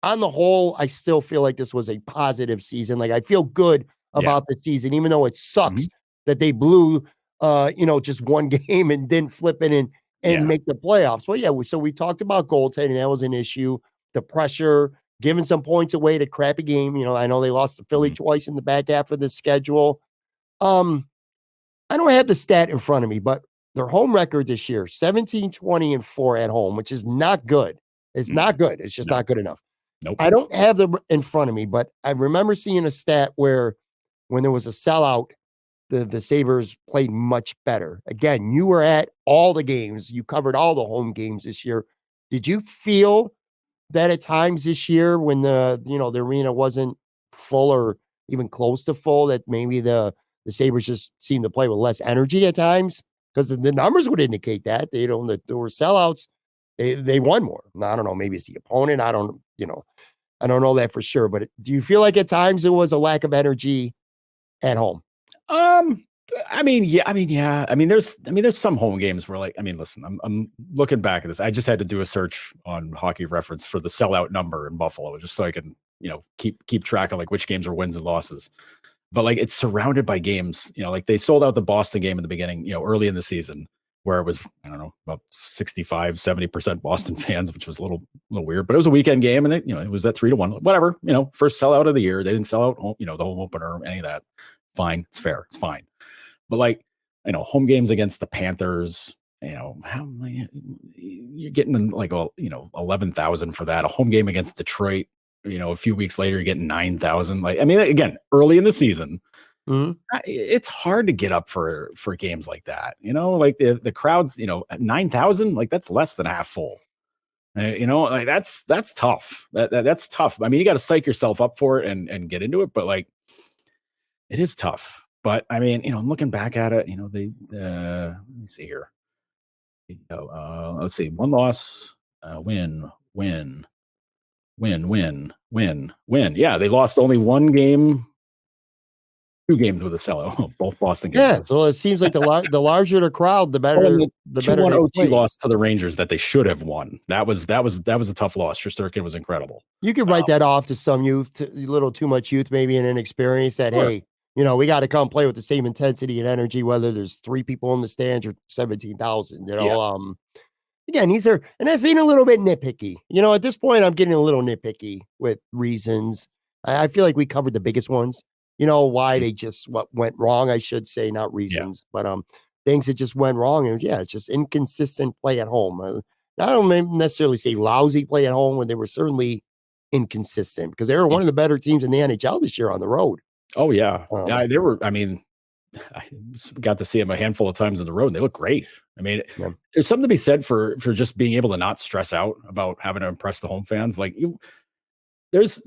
on the whole, I still feel like this was a positive season. Like I feel good about the season, even though it sucks that they blew, just 1 game and didn't flip it and make the playoffs. Well, so we talked about goaltending. That was an issue. The pressure, giving some points away to crappy game. I know they lost to Philly twice in the back half of the schedule. I don't have the stat in front of me, but their home record this year, 17-20-4 at home, which is not good. It's not good. It's just not good enough. Nope. I don't have them in front of me, but I remember seeing a stat where when there was a sellout, the Sabres played much better. Again, you were at all the games. You covered all the home games this year. Did you feel that at times this year when the arena wasn't full or even close to full, that maybe the Sabres just seemed to play with less energy at times? Because the numbers would indicate that. There were sellouts. They won more. Now, I don't know. Maybe it's the opponent. I don't know that for sure. But do you feel like at times there was a lack of energy at home? There's some home games where listen, I'm looking back at this. I just had to do a search on Hockey Reference for the sellout number in Buffalo, just so I can, keep track of like which games are wins and losses. but like it's surrounded by games, like they sold out the Boston game in the beginning, early in the season where it was, I don't know, about 65, 70% Boston fans, which was a little weird, but it was a weekend game and it was at 3-1, whatever, first sellout of the year. They didn't sell out, the home opener, any of that. Fine. It's fair. It's fine. But like, home games against the Panthers, how you're getting like, 11,000 for that. A home game against Detroit, a few weeks later, you're getting 9,000. Like, I mean, again, early in the season, it's hard to get up for games like that. Like the crowds, at 9,000, like that's less than half full. Like that's tough. That's tough. I mean, you got to psych yourself up for it and get into it, but like it is tough. But I mean, I'm looking back at it. They let me see here. Let's see, one loss, win. Yeah, they lost only one game. 2 games with a sellout, both Boston games. Yeah, so it seems like the larger the crowd, the better. The better 2-1 OT loss to the Rangers that they should have won. That was a tough loss. Shesterkin was incredible. You could write that off to some youth, a little too much youth, maybe an inexperience. That sure. Hey, we got to come play with the same intensity and energy, whether there's 3 people in the stands or 17,000. Again, and that's being a little bit nitpicky. At this point, I'm getting a little nitpicky with reasons. I feel like we covered the biggest ones. Why they just what went wrong, I should say, not reasons, but things that just went wrong. And it's just inconsistent play at home. I don't necessarily say lousy play at home, when they were certainly inconsistent, because they were one of the better teams in the NHL this year on the road. Oh yeah. Yeah, they were. I mean, I got to see them a handful of times on the road, and they look great. I mean, there's something to be said for just being able to not stress out about having to impress the home fans. Like there's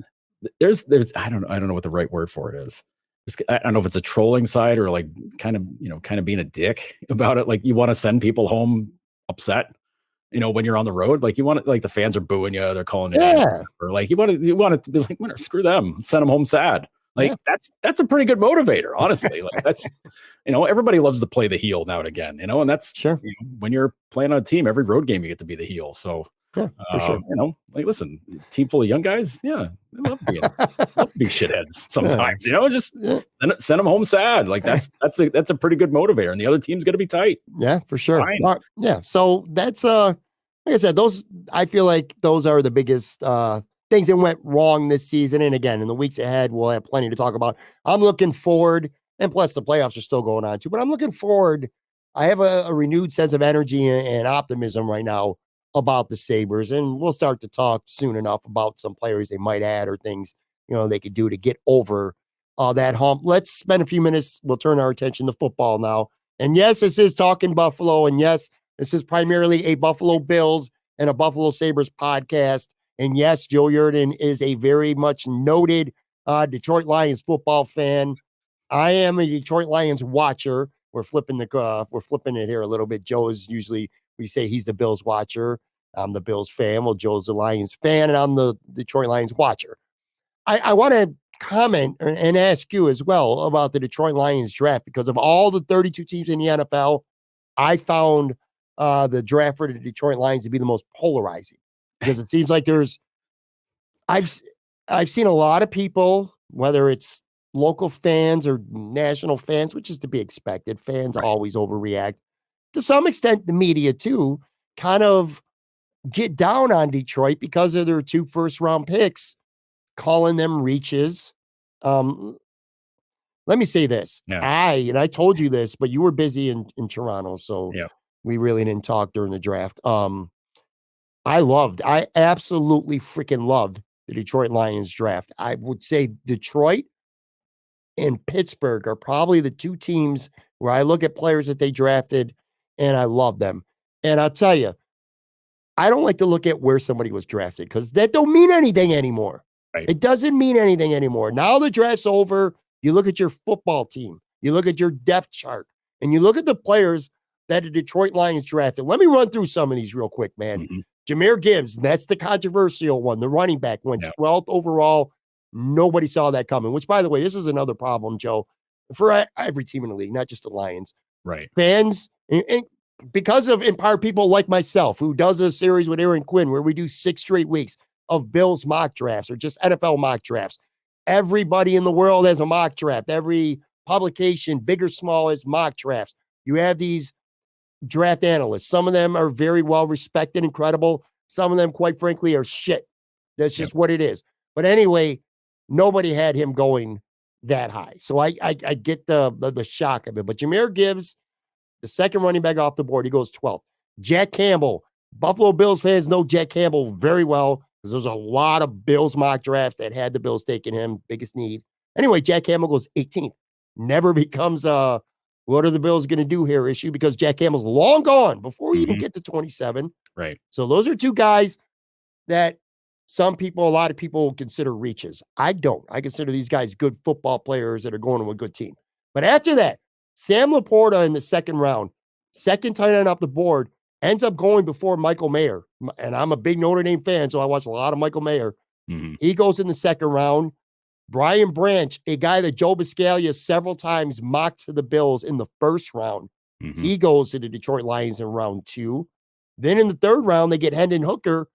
I don't know what the right word for it is. I don't know if it's a trolling side or like kind of being a dick about it. Like you want to send people home upset, when you're on the road. Like you want to, like the fans are booing you, they're calling you, or like you want to be like, winner, screw them, send them home sad. Like that's a pretty good motivator, honestly. Like that's, everybody loves to play the heel now and again, and that's sure. When you're playing on a team, every road game you get to be the heel. So yeah, for sure. Like listen, team full of young guys. Yeah, I love being shitheads sometimes. Just send them home sad. Like that's a pretty good motivator, and the other team's gonna be tight. Yeah, for sure. Yeah, so that's like I said, I feel like those are the biggest things that went wrong this season. And again, in the weeks ahead, we'll have plenty to talk about. I'm looking forward, and plus the playoffs are still going on too, but I'm looking forward. I have a renewed sense of energy and optimism right now about the Sabres, and we'll start to talk soon enough about some players they might add or things, they could do to get over that hump. Let's spend a few minutes. We'll turn our attention to football now. And yes, this is Talking Buffalo. And yes, this is primarily a Buffalo Bills and a Buffalo Sabres podcast. And yes, Joe Yerdon is a very much noted Detroit Lions football fan. I am a Detroit Lions watcher. We're flipping it here a little bit. Joe is usually, we say he's the Bills watcher. I'm the Bills fan. Well, Joe's the Lions fan, and I'm the Detroit Lions watcher. I want to comment and ask you as well about the Detroit Lions draft, because of all the 32 teams in the NFL, I found the draft for the Detroit Lions to be the most polarizing, because it seems like I've seen a lot of people, whether it's local fans or national fans, which is to be expected. Fans always overreact. To some extent, the media too kind of get down on Detroit because of their 2 first-round picks, calling them reaches. Let me say this. Yeah. I told you this, but you were busy in Toronto, so we really didn't talk during the draft. I absolutely freaking loved the Detroit Lions draft. I would say Detroit and Pittsburgh are probably the 2 teams where I look at players that they drafted and I love them. And I'll tell you, I don't like to look at where somebody was drafted, because that don't mean anything anymore. Right. It doesn't mean anything anymore. Now the draft's over. You look at your football team, you look at your depth chart, and you look at the players that the Detroit Lions drafted. Let me run through some of these real quick, man. Mm-hmm. Jahmyr Gibbs, that's the controversial one. The running back went 12th overall. Nobody saw that coming, which, by the way, this is another problem, Joe, for every team in the league, not just the Lions. Right. Fans, and because of, in part, people like myself, who does a series with Aaron Quinn where we do 6 straight weeks of Bills mock drafts or just NFL mock drafts. Everybody in the world has a mock draft. Every publication, big or small, has mock drafts. You have these draft analysts. Some of them are very well respected and credible. Some of them, quite frankly, are shit. That's just what it is. But anyway, nobody had him going that high. So I get the shock of it. But Jahmyr Gibbs, the second running back off the board, he goes 12th. Jack Campbell. Buffalo Bills fans know Jack Campbell very well because there's a lot of Bills mock drafts that had the Bills taking him, biggest need. Anyway, Jack Campbell goes 18th. Never becomes what are the Bills going to do here issue because Jack Campbell's long gone before we even get to 27. Right. So those are two guys that a lot of people consider reaches. I don't. I consider these guys good football players that are going to a good team. But after that, Sam Laporta in the second round, second tight end off the board, ends up going before Michael Mayer. And I'm a big Notre Dame fan, so I watch a lot of Michael Mayer. He goes in the second round. Brian Branch, a guy that Joe Biscaglia several times mocked to the Bills in the first round. He goes to the Detroit Lions in round 2. Then in the third round, they get Hendon Hooker,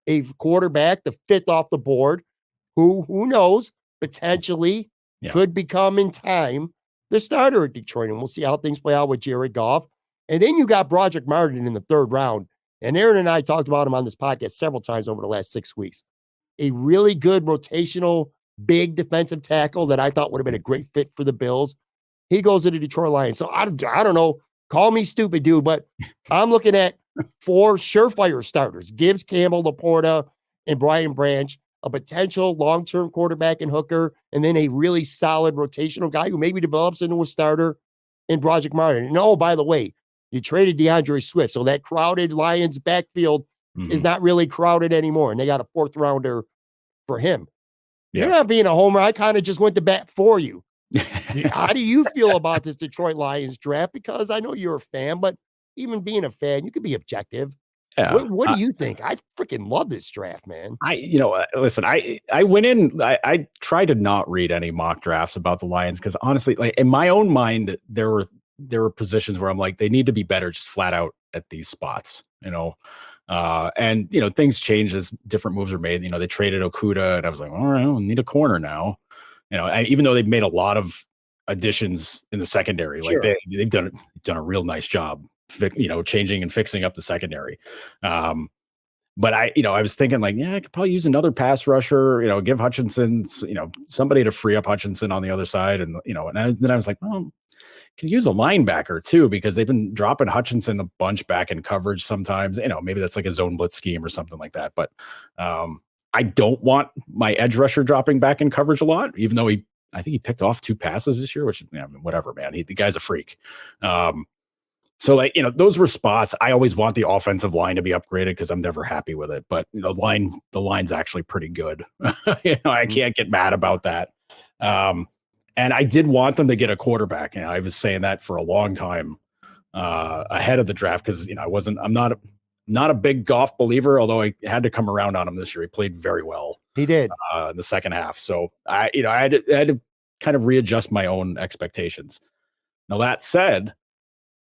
a quarterback, the 5th off the board, who knows, potentially could become in time the starter at Detroit. And we'll see how things play out with Jared Goff. And then you got Broderick Martin in the third round. And Aaron and I talked about him on this podcast several times over the last 6 weeks. A really good rotational, big defensive tackle that I thought would have been a great fit for the Bills. He goes to the Detroit Lions. So I don't know. Call me stupid, dude, but I'm looking at 4 surefire starters: Gibbs, Campbell, Laporta, and Brian Branch, a potential long-term quarterback in Hooker, and then a really solid rotational guy who maybe develops into a starter in Broderick Martin. And oh, by the way, you traded DeAndre Swift, so that crowded Lions backfield is not really crowded anymore, and they got a 4th rounder for him. You're not being a homer. I kind of just went to bat for you. How do you feel about this Detroit Lions draft? Because I know you're a fan, but even being a fan, you can be objective. Yeah. What do you think? I freaking love this draft, man. Listen, I went in, I tried to not read any mock drafts about the Lions because honestly, like in my own mind, there were positions where I'm like, they need to be better just flat out at these spots, and things change as different moves are made. They traded Okuda, and I was like, all right, we need a corner now. Even though they've made a lot of additions in the secondary, like they've done a real nice job, changing and fixing up the secondary. But I was thinking like, I could probably use another pass rusher, give Hutchinson, somebody to free up Hutchinson on the other side. And, then I was like, well, can use a linebacker too, because they've been dropping Hutchinson a bunch back in coverage sometimes, maybe that's like a zone blitz scheme or something like that. But, I don't want my edge rusher dropping back in coverage a lot, even though I think he picked off 2 passes this year, which, whatever, man. The guy's a freak. So those were spots. I always want the offensive line to be upgraded because I'm never happy with it. But the line's actually pretty good. I can't get mad about that. And I did want them to get a quarterback. I was saying that for a long time ahead of the draft because I'm not a big Goff believer, although I had to come around on him this year. He played very well. He did in the second half. So I had to kind of readjust my own expectations. Now that said,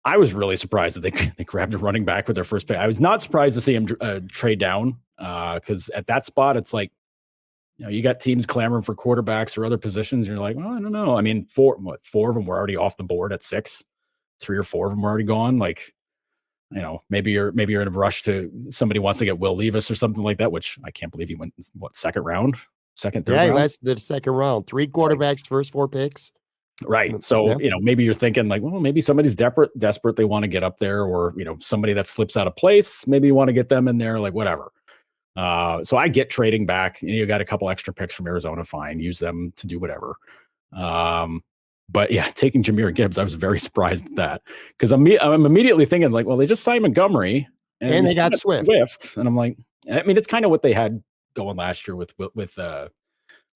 I was really surprised that they grabbed a running back with their first pick. I was not surprised to see him trade down because at that spot, it's like, you got teams clamoring for quarterbacks or other positions. And you're like, well, I don't know. I mean, 4 of them were already off the board at 6. 3 or 4 of them were already gone. Like, maybe you're in a rush to somebody wants to get Will Levis or something like that, which I can't believe he went second round, third round. Yeah, that's the second round. 3 quarterbacks, first 4 picks. Right. So, maybe you're thinking like, well, maybe somebody's desperate. They want to get up there, or, somebody that slips out of place. Maybe you want to get them in there, like whatever. So I get trading back. You got a couple extra picks from Arizona. Fine. Use them to do whatever. But yeah, taking Jahmyr Gibbs, I was very surprised at that because I'm immediately thinking like, well, they just signed Montgomery and they got Swift. And I'm like, it's kind of what they had going last year with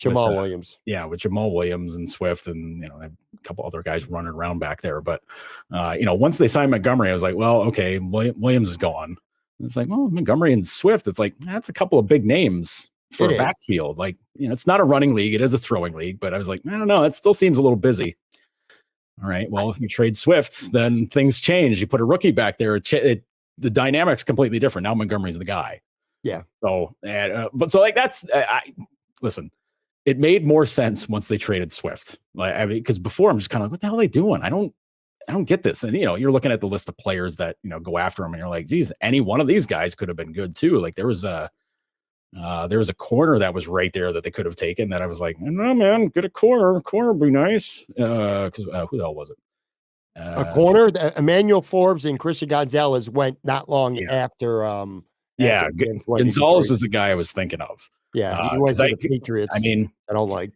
Jamal Williams. Yeah, with Jamal Williams and Swift and, a couple other guys running around back there. But, once they signed Montgomery, I was like, well, okay, Williams is gone. And it's like, well, Montgomery and Swift, it's like, that's a couple of big names for a backfield. Like, it's not a running league. It is a throwing league. But I was like, I don't know. That still seems a little busy. All right, well, if you trade Swift, then things change. You put a rookie back there, the dynamic's completely different. Now Montgomery's the guy. Yeah. So, but so like that's, listen, it made more sense once they traded Swift. Like, I mean, because before I'm just kind of like, what the hell are they doing? I don't get this. And you're looking at the list of players that go after him, and you're like, geez, any one of these guys could have been good too. Like there was a corner that was right there that they could have taken. That I was like, no, man, get a corner. Corner would be nice. Because who the hell was it? A corner. Emmanuel Forbes and Christian Gonzalez went not long after. Gonzalez was the guy I was thinking of. Yeah, he went to the Patriots. I mean, I don't like.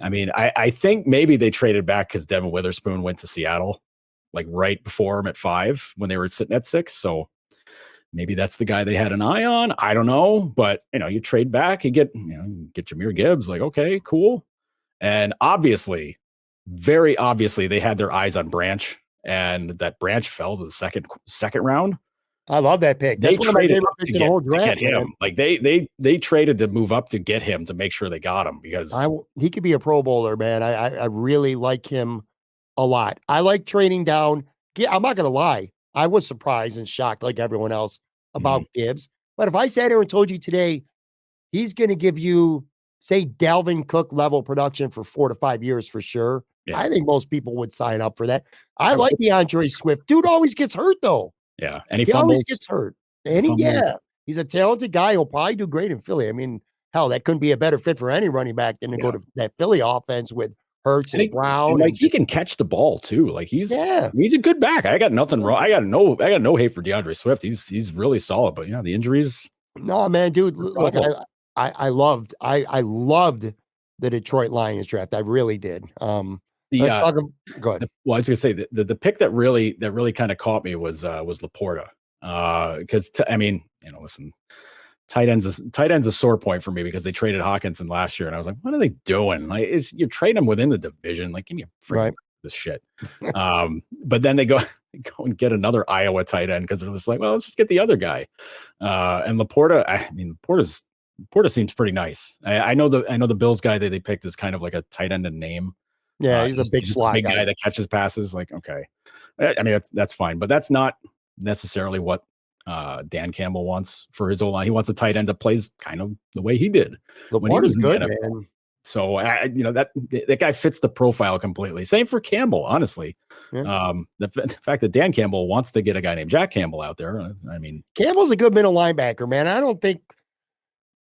I mean, I think maybe they traded back because Devin Witherspoon went to Seattle, like right before him at 5 when they were sitting at 6. So maybe that's the guy they had an eye on. I don't know, but you trade back, you get Jahmyr Gibbs. Like, okay, cool. And obviously, very obviously, they had their eyes on Branch, and that Branch fell to the second round. I love that pick. That's one of my favorite picks in the whole draft. To get him. Like they traded to move up to get him, to make sure they got him, because he could be a Pro Bowler, man. I really like him a lot. I like trading down. Yeah, I'm not gonna lie. I was surprised and shocked, like everyone else, about Gibbs. But if I sat here and told you today he's going to give you, say, Dalvin Cook level production for 4 to 5 years for sure, I think most people would sign up for that. I like DeAndre Swift. Dude always gets hurt though. Yeah, and he always gets hurt. And he's a talented guy. He'll probably do great in Philly. I mean, hell, that couldn't be a better fit for any running back than to go to that Philly offense with Hurts and Brown. And he can catch the ball too. Like he's a good back. I got nothing wrong. I got no hate for DeAndre Swift. He's really solid. But the injuries. No, man, dude. Look, I loved the Detroit Lions draft. I really did. Go ahead. Well, I was gonna say the pick that really kind of caught me was Laporta. Because listen, tight end's a sore point for me, because they traded Hawkinson last year, and I was like, what are they doing? Like, you're trading them within the division. Like, give me a freaking this shit. But then they go and get another Iowa tight end, because they're just like, well, let's just get the other guy. And Laporta, Laporta seems pretty nice. I know the Bills guy that they picked is kind of like a tight end in name. Yeah, he's a big slot guy that catches passes. Like, okay, I mean that's fine, but that's not necessarily what Dan Campbell wants for his O-line. He wants a tight end that plays kind of the way he did. Laporta's good, man. So that guy fits the profile completely. Same for Campbell, honestly. Yeah. The fact that Dan Campbell wants to get a guy named Jack Campbell out there. I mean, Campbell's a good middle linebacker, man. I don't think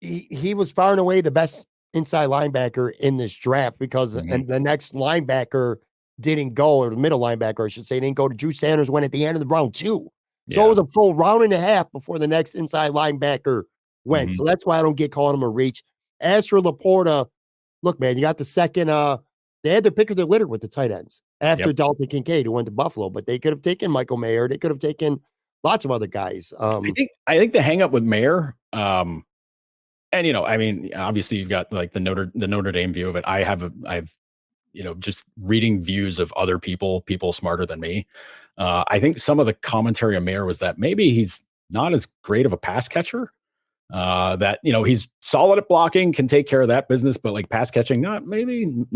he was far and away the best inside linebacker in this draft, because and the next linebacker didn't go, or the middle linebacker, I should say, didn't go to Drew Sanders, went at the end of the round 2. So it was a full round and a half before the next inside linebacker went. So that's why I don't get calling him a reach. As for Laporta, look, man, you got the second, they had their pick of their litter with the tight ends after Dalton Kincaid, who went to Buffalo, but they could have taken Michael Mayer. They could have taken lots of other guys. I think the hang up with Mayer, and I mean, obviously you've got like the Notre Dame view of it. I've just reading views of other people smarter than me. I think some of the commentary on Mayer was that maybe he's not as great of a pass catcher. That he's solid at blocking, can take care of that business, but like pass catching, maybe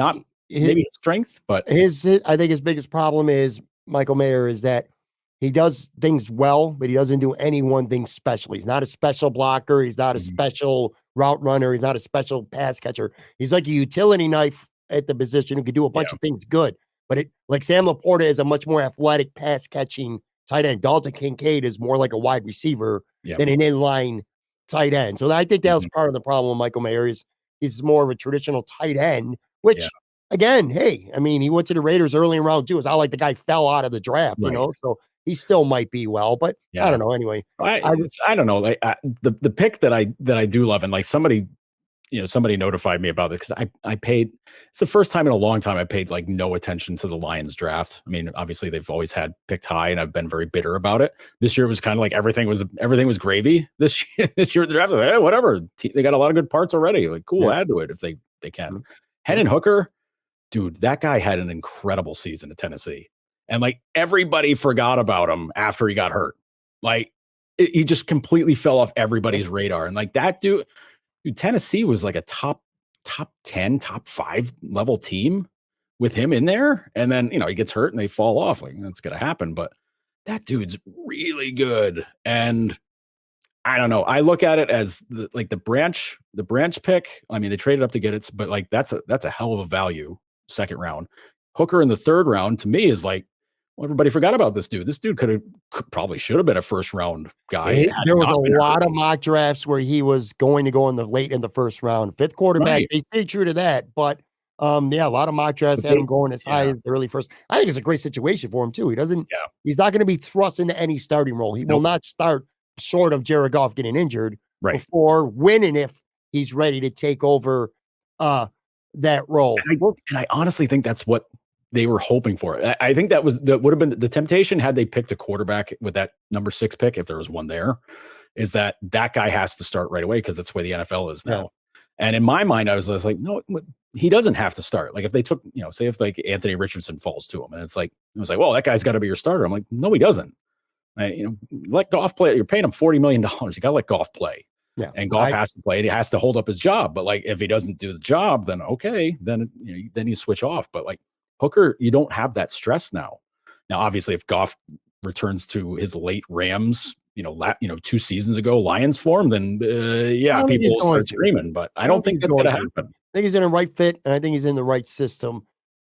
his strength. But I think his biggest problem is Michael Mayer is that he does things well, but he doesn't do any one thing special. He's not a special blocker. He's not a special route runner. He's not a special pass catcher. He's like a utility knife at the position who can do a bunch of things good. But like Sam Laporta is a much more athletic pass catching tight end. Dalton Kincaid is more like a wide receiver than an inline tight end. So I think that was part of the problem with Michael Mayer. He's more of a traditional tight end, which again, hey, I mean, he went to the Raiders early in round 2. It's not like the guy fell out of the draft, so he still might be well, but I don't know. Anyway, I don't know. Like the pick that I do love, and like somebody notified me about it, because I paid. It's the first time in a long time I paid like no attention to the Lions draft. I mean, obviously they've always had picked high, and I've been very bitter about it. This year was kind of like everything was gravy. This year the draft, whatever. They got a lot of good parts already. Like, cool, add to it if they can. Hendon Hooker, dude, that guy had an incredible season at Tennessee. And like everybody forgot about him after he got hurt. Like he just completely fell off everybody's radar. And like that dude, Tennessee was like a top 10, top 5 level team with him in there. And then, he gets hurt and they fall off. Like, that's going to happen. But that dude's really good. And I don't know. I look at it as the branch pick. I mean, they traded up to get it, but like that's a hell of a value second round. Hooker in the third round to me is like, well, everybody forgot about this dude. This dude probably should have been a first round guy. There was a lot of mock drafts where he was going to go late in the first round. Fifth quarterback, They stay true to that. But a lot of mock drafts had him going as high as the early first. I think it's a great situation for him too. He's not going to be thrust into any starting role. He will not start short of Jared Goff getting injured before when and if he's ready to take over that role. And I honestly think that's what they were hoping for. I think that would have been the temptation had they picked a quarterback with that number 6 pick, if there was one there, is that guy has to start right away because that's the way the NFL is now. Yeah. And in my mind, I was like, no, he doesn't have to start. Like if they took, say if like Anthony Richardson falls to him, and it was like, well, that guy's got to be your starter. I'm like, no, he doesn't. Let Goff play. You're paying him $40 million. You got to let Goff play. Yeah, and Goff has to play. He has to hold up his job. But like, if he doesn't do the job, then okay, then you switch off. But like Hooker, you don't have that stress now. Now, obviously, if Goff returns to his late Rams, 2 seasons ago Lions form, then people will start screaming. But I don't think that's going to happen. I think he's in the right fit, and I think he's in the right system.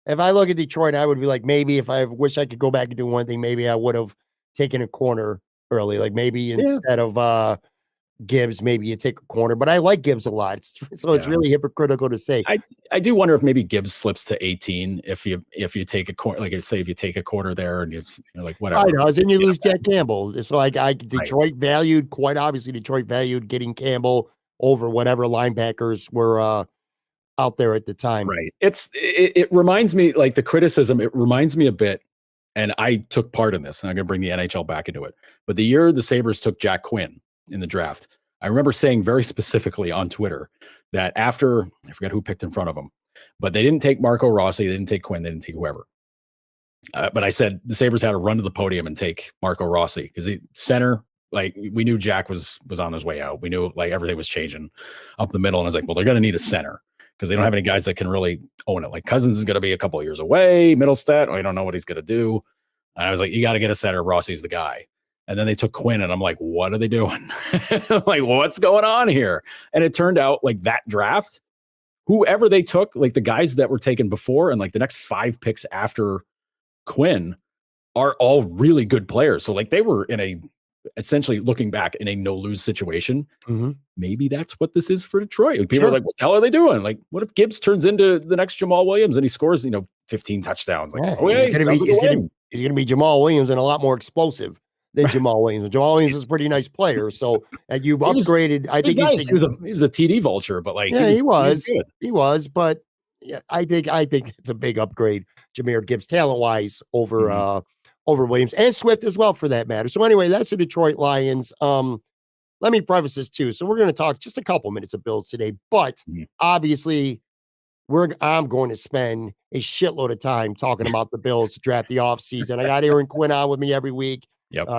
If I look at Detroit, I would be like, maybe if I wish I could go back and do one thing, maybe I would have taken a corner early. Like maybe instead of Gibbs, maybe you take a corner, but I like Gibbs a lot. It's really hypocritical to say. I do wonder if maybe Gibbs slips to 18 if you take a corner, like say if you take a corner there and you're like whatever. I know, and you lose Jack Campbell. It's like Detroit valued getting Campbell over whatever linebackers were out there at the time. Right. It reminds me, like the criticism. It reminds me a bit, and I took part in this, and I'm going to bring the NHL back into it. But the year the Sabres took Jack Quinn in the draft, I remember saying very specifically on Twitter that after, I forget who picked in front of him, but they didn't take Marco Rossi, they didn't take Quinn, they didn't take whoever. But I said the Sabres had to run to the podium and take Marco Rossi because center, like we knew Jack was on his way out. We knew like everything was changing up the middle. And I was like, well, they're going to need a center because they don't have any guys that can really own it. Like Cousins is going to be a couple of years away. Middlestat, I don't know what he's going to do. And I was like, you got to get a center. Rossi's the guy. And then they took Quinn, and I'm like, what are they doing? Like, what's going on here? And it turned out like that draft, whoever they took, like the guys that were taken before and like the next 5 picks after Quinn are all really good players. So like they were essentially looking back in a no-lose situation. Mm-hmm. Maybe that's what this is for Detroit. Like, people are like, what the hell are they doing? Like, what if Gibbs turns into the next Jamal Williams and he scores, 15 touchdowns? Like, he's going to be Jamal Williams and a lot more explosive than Jamal Williams. Jamal Williams is a pretty nice player. So you've upgraded. I think nice. He was a TD vulture, but like he was good. He was, but yeah, I think it's a big upgrade. Jahmyr Gibbs, talent wise, over Williams and Swift as well, for that matter. So anyway, that's the Detroit Lions. Let me preface this too. So we're going to talk just a couple minutes of Bills today, but obviously I'm going to spend a shitload of time talking about the Bills to draft the offseason. I got Aaron Quinn on with me every week.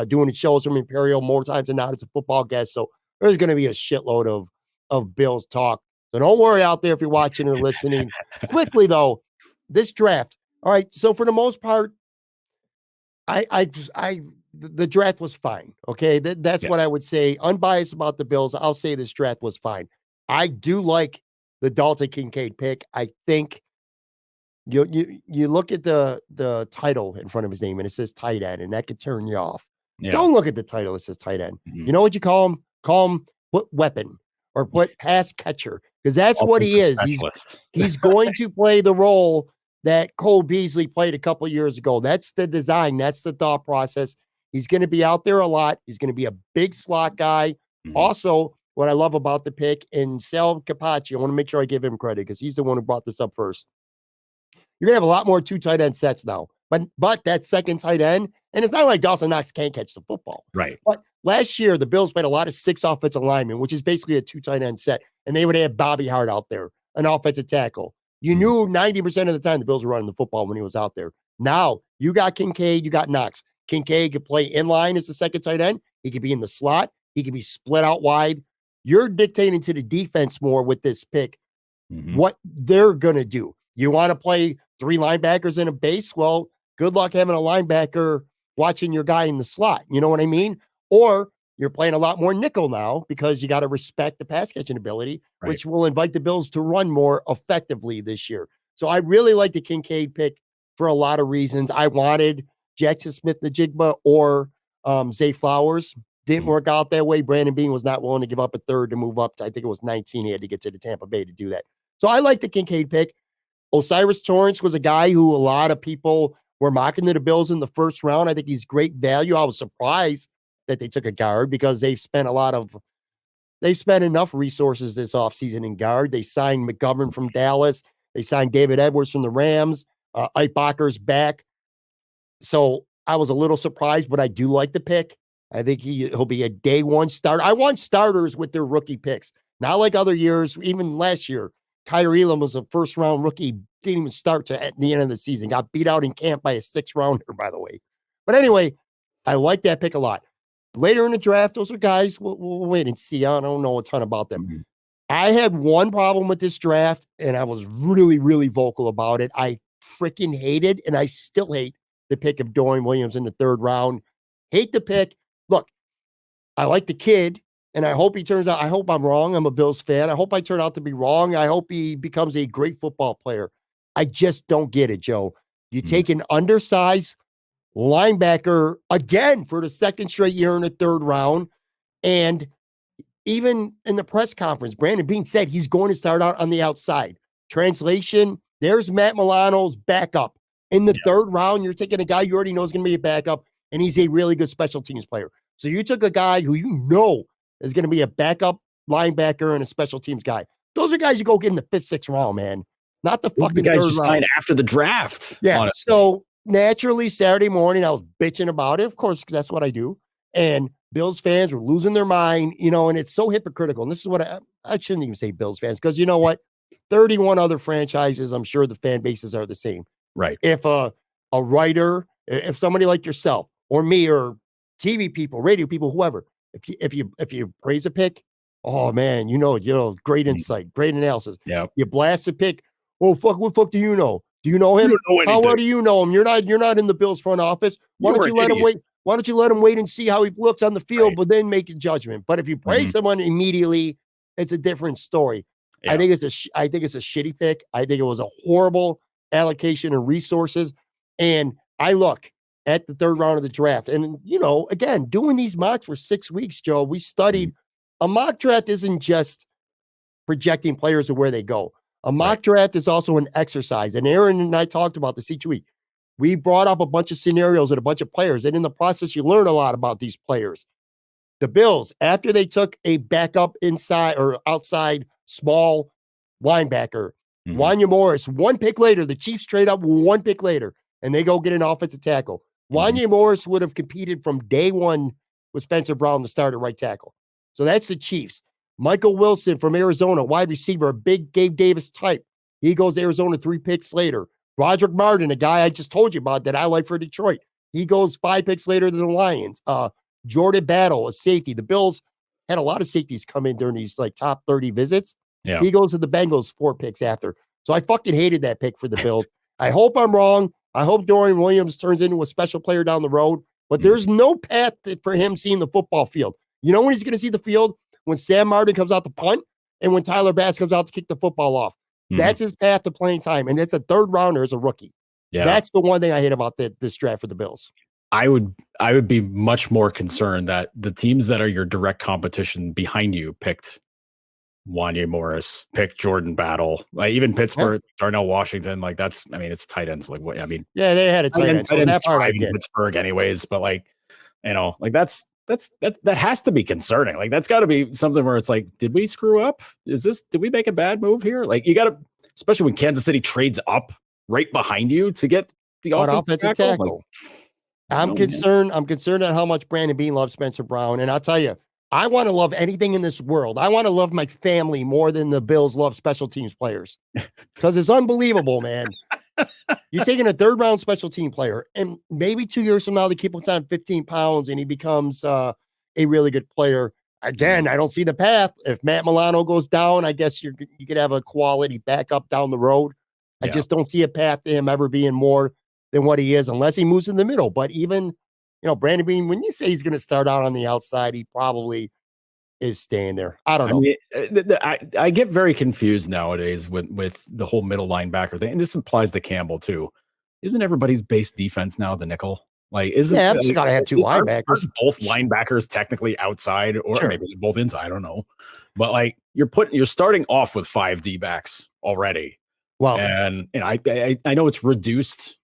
Doing the shows from Imperial more times than not as a football guest. So there's going to be a shitload of Bills talk. So don't worry out there if you're watching or listening. Quickly though, this draft. All right. So for the most part, the draft was fine. Okay. That's what I would say. Unbiased about the Bills. I'll say this draft was fine. I do like the Dalton Kincaid pick. I think you look at the title in front of his name and it says tight end, and that could turn you off. Yeah. Don't look at the title that says tight end. Mm-hmm. You know what you call him? Call him put weapon or put pass catcher, because that's what he is. He's going to play the role that Cole Beasley played a couple years ago. That's the design. That's the thought process. He's going to be out there a lot. He's going to be a big slot guy. Mm-hmm. Also, what I love about the pick, and Sal Capaccio, I want to make sure I give him credit because he's the one who brought this up first. You're going to have a lot more 2 tight end sets now. But that second tight end, and it's not like Dawson Knox can't catch the football. Right. But last year, the Bills played a lot of 6 offensive linemen, which is basically a 2 tight end set. And they would have Bobby Hart out there, an offensive tackle. You knew 90% of the time the Bills were running the football when he was out there. Now, you got Kincaid, you got Knox. Kincaid could play in line as the second tight end. He could be in the slot. He could be split out wide. You're dictating to the defense more with this pick what they're going to do. You want to play 3 linebackers in a base? Well, good luck having a linebacker watching your guy in the slot. You know what I mean? Or You're playing a lot more nickel now because you got to respect the pass catching ability, Right. which will invite the Bills to run more effectively this year. So I really like the Kincaid pick for a lot of reasons. I wanted Jackson Smith-Njigba or Zay Flowers. Didn't work out that way. Brandon Beane was not willing to give up a third to move up to, I think it was 19. He had to get to the Tampa Bay to do that. So I like the Kincaid pick. Osiris Torrance was a guy who a lot of people were mocking to the Bills in the first round. I think he's great value. I was surprised that they took a guard because they've spent enough resources this offseason in guard. They signed McGovern from Dallas. They signed David Edwards from the Rams. Ike Bakker's back. So I was a little surprised, but I do like the pick. I think he'll be a day one starter. I want starters with their rookie picks. Not like other years, even last year. Kyrie Elam was a first-round rookie, didn't even start to at the end of the season. Got beat out in camp by a sixth-rounder, by the way. But anyway, I like that pick a lot. Later in the draft, those are guys we'll wait and see. I don't know a ton about them. Mm-hmm. I had one problem with this draft, and I was really, really vocal about it. I freaking hated, and I still hate the pick of Dorian Williams in the third round. Hate the pick. Look, I like the kid, and I hope he turns out. I hope I'm wrong. I'm a Bills fan. I hope I turn out to be wrong. I hope he becomes a great football player. I just don't get it, Joe. You take an undersized linebacker again for the second straight year in the third round, and even in the press conference, Brandon Beane said he's going to start out on the outside. Translation, there's Matt Milano's backup. In the third round, you're taking a guy you already know is going to be a backup, and he's a really good special teams player. So you took a guy who you know is going to be a backup linebacker and a special teams guy. Those are guys you go get in the 5th, 6th round, man. Not the fucking guys third you round. signed after the draft. Yeah. Honestly. So naturally, Saturday morning, I was bitching about it. Of course, that's what I do. And Bills fans were losing their mind, and it's so hypocritical. And this is what I shouldn't even say Bills fans, because you know what? 31 other franchises, I'm sure the fan bases are the same. Right. If a writer, if somebody like yourself or me or TV people, radio people, whoever, if you praise a pick, oh man, great insight, great analysis. Yeah. You blast a pick. Oh fuck, what fuck do you know? Do you know him? You don't know anything. How well do you know him? You're not in the Bills front office. Why don't you let him wait? Why don't you let him wait and see how he looks on the field, but then make a judgment? But if you praise someone immediately, it's a different story. Yeah. I think it's a shitty pick. I think it was a horrible allocation of resources. And I look at the third round of the draft, and again, doing these mocks for 6 weeks, Joe, we studied. A mock draft isn't just projecting players to where they go. A mock draft is also an exercise. And Aaron and I talked about this each week. We brought up a bunch of scenarios and a bunch of players. And in the process, you learn a lot about these players. The Bills, after they took a backup inside or outside small linebacker, Wanya Morris, one pick later, the Chiefs trade up one pick later, and they go get an offensive tackle. Wanya Morris would have competed from day one with Spencer Brown to start at right tackle. So that's the Chiefs. Michael Wilson from Arizona, wide receiver, a big Gabe Davis type. He goes to Arizona 3 picks later. Roderick Martin, a guy I just told you about that I like for Detroit. He goes 5 picks later to the Lions. Jordan Battle, a safety. The Bills had a lot of safeties come in during these top 30 visits. Yeah. He goes to the Bengals 4 picks after. So I fucking hated that pick for the Bills. I hope I'm wrong. I hope Dorian Williams turns into a special player down the road, but there's no path for him seeing the football field. You know when he's going to see the field? When Sam Martin comes out to punt and when Tyler Bass comes out to kick the football off. That's his path to playing time. And it's a third rounder as a rookie. Yeah. That's the one thing I hate about this draft for the Bills. I would be much more concerned that the teams that are your direct competition behind you picked Wanya Morris, picked Jordan Battle, like even Pittsburgh, Darnell Washington, it's tight ends. Yeah, they had a tight end. So that part I get. Pittsburgh anyways, but that has to be concerning. That's got to be something where it's did we screw up? Did we make a bad move here? You got to, especially when Kansas City trades up right behind you to get the offensive tackle. I'm concerned. I'm concerned at how much Brandon Beane loves Spencer Brown. And I'll tell you, I want to love anything in this world. I want to love my family more than the Bills love special teams players because it's unbelievable, man. You're taking a third round special team player, and maybe 2 years from now, they keep him on 15 pounds and he becomes a really good player. Again, I don't see the path. If Matt Milano goes down, I guess you could have a quality backup down the road. I just don't see a path to him ever being more than what he is unless he moves in the middle. But even Brandon Bean, when you say he's going to start out on the outside, he probably is staying there. I don't know. I get very confused nowadays with the whole middle linebacker thing. And this applies to Campbell too. Isn't everybody's base defense now the nickel? Like, I'm just got to have two linebackers. Aren't both linebackers technically outside, or maybe both inside? I don't know. But like, you're starting off with 5 D-backs already. Well, and I know it's reduced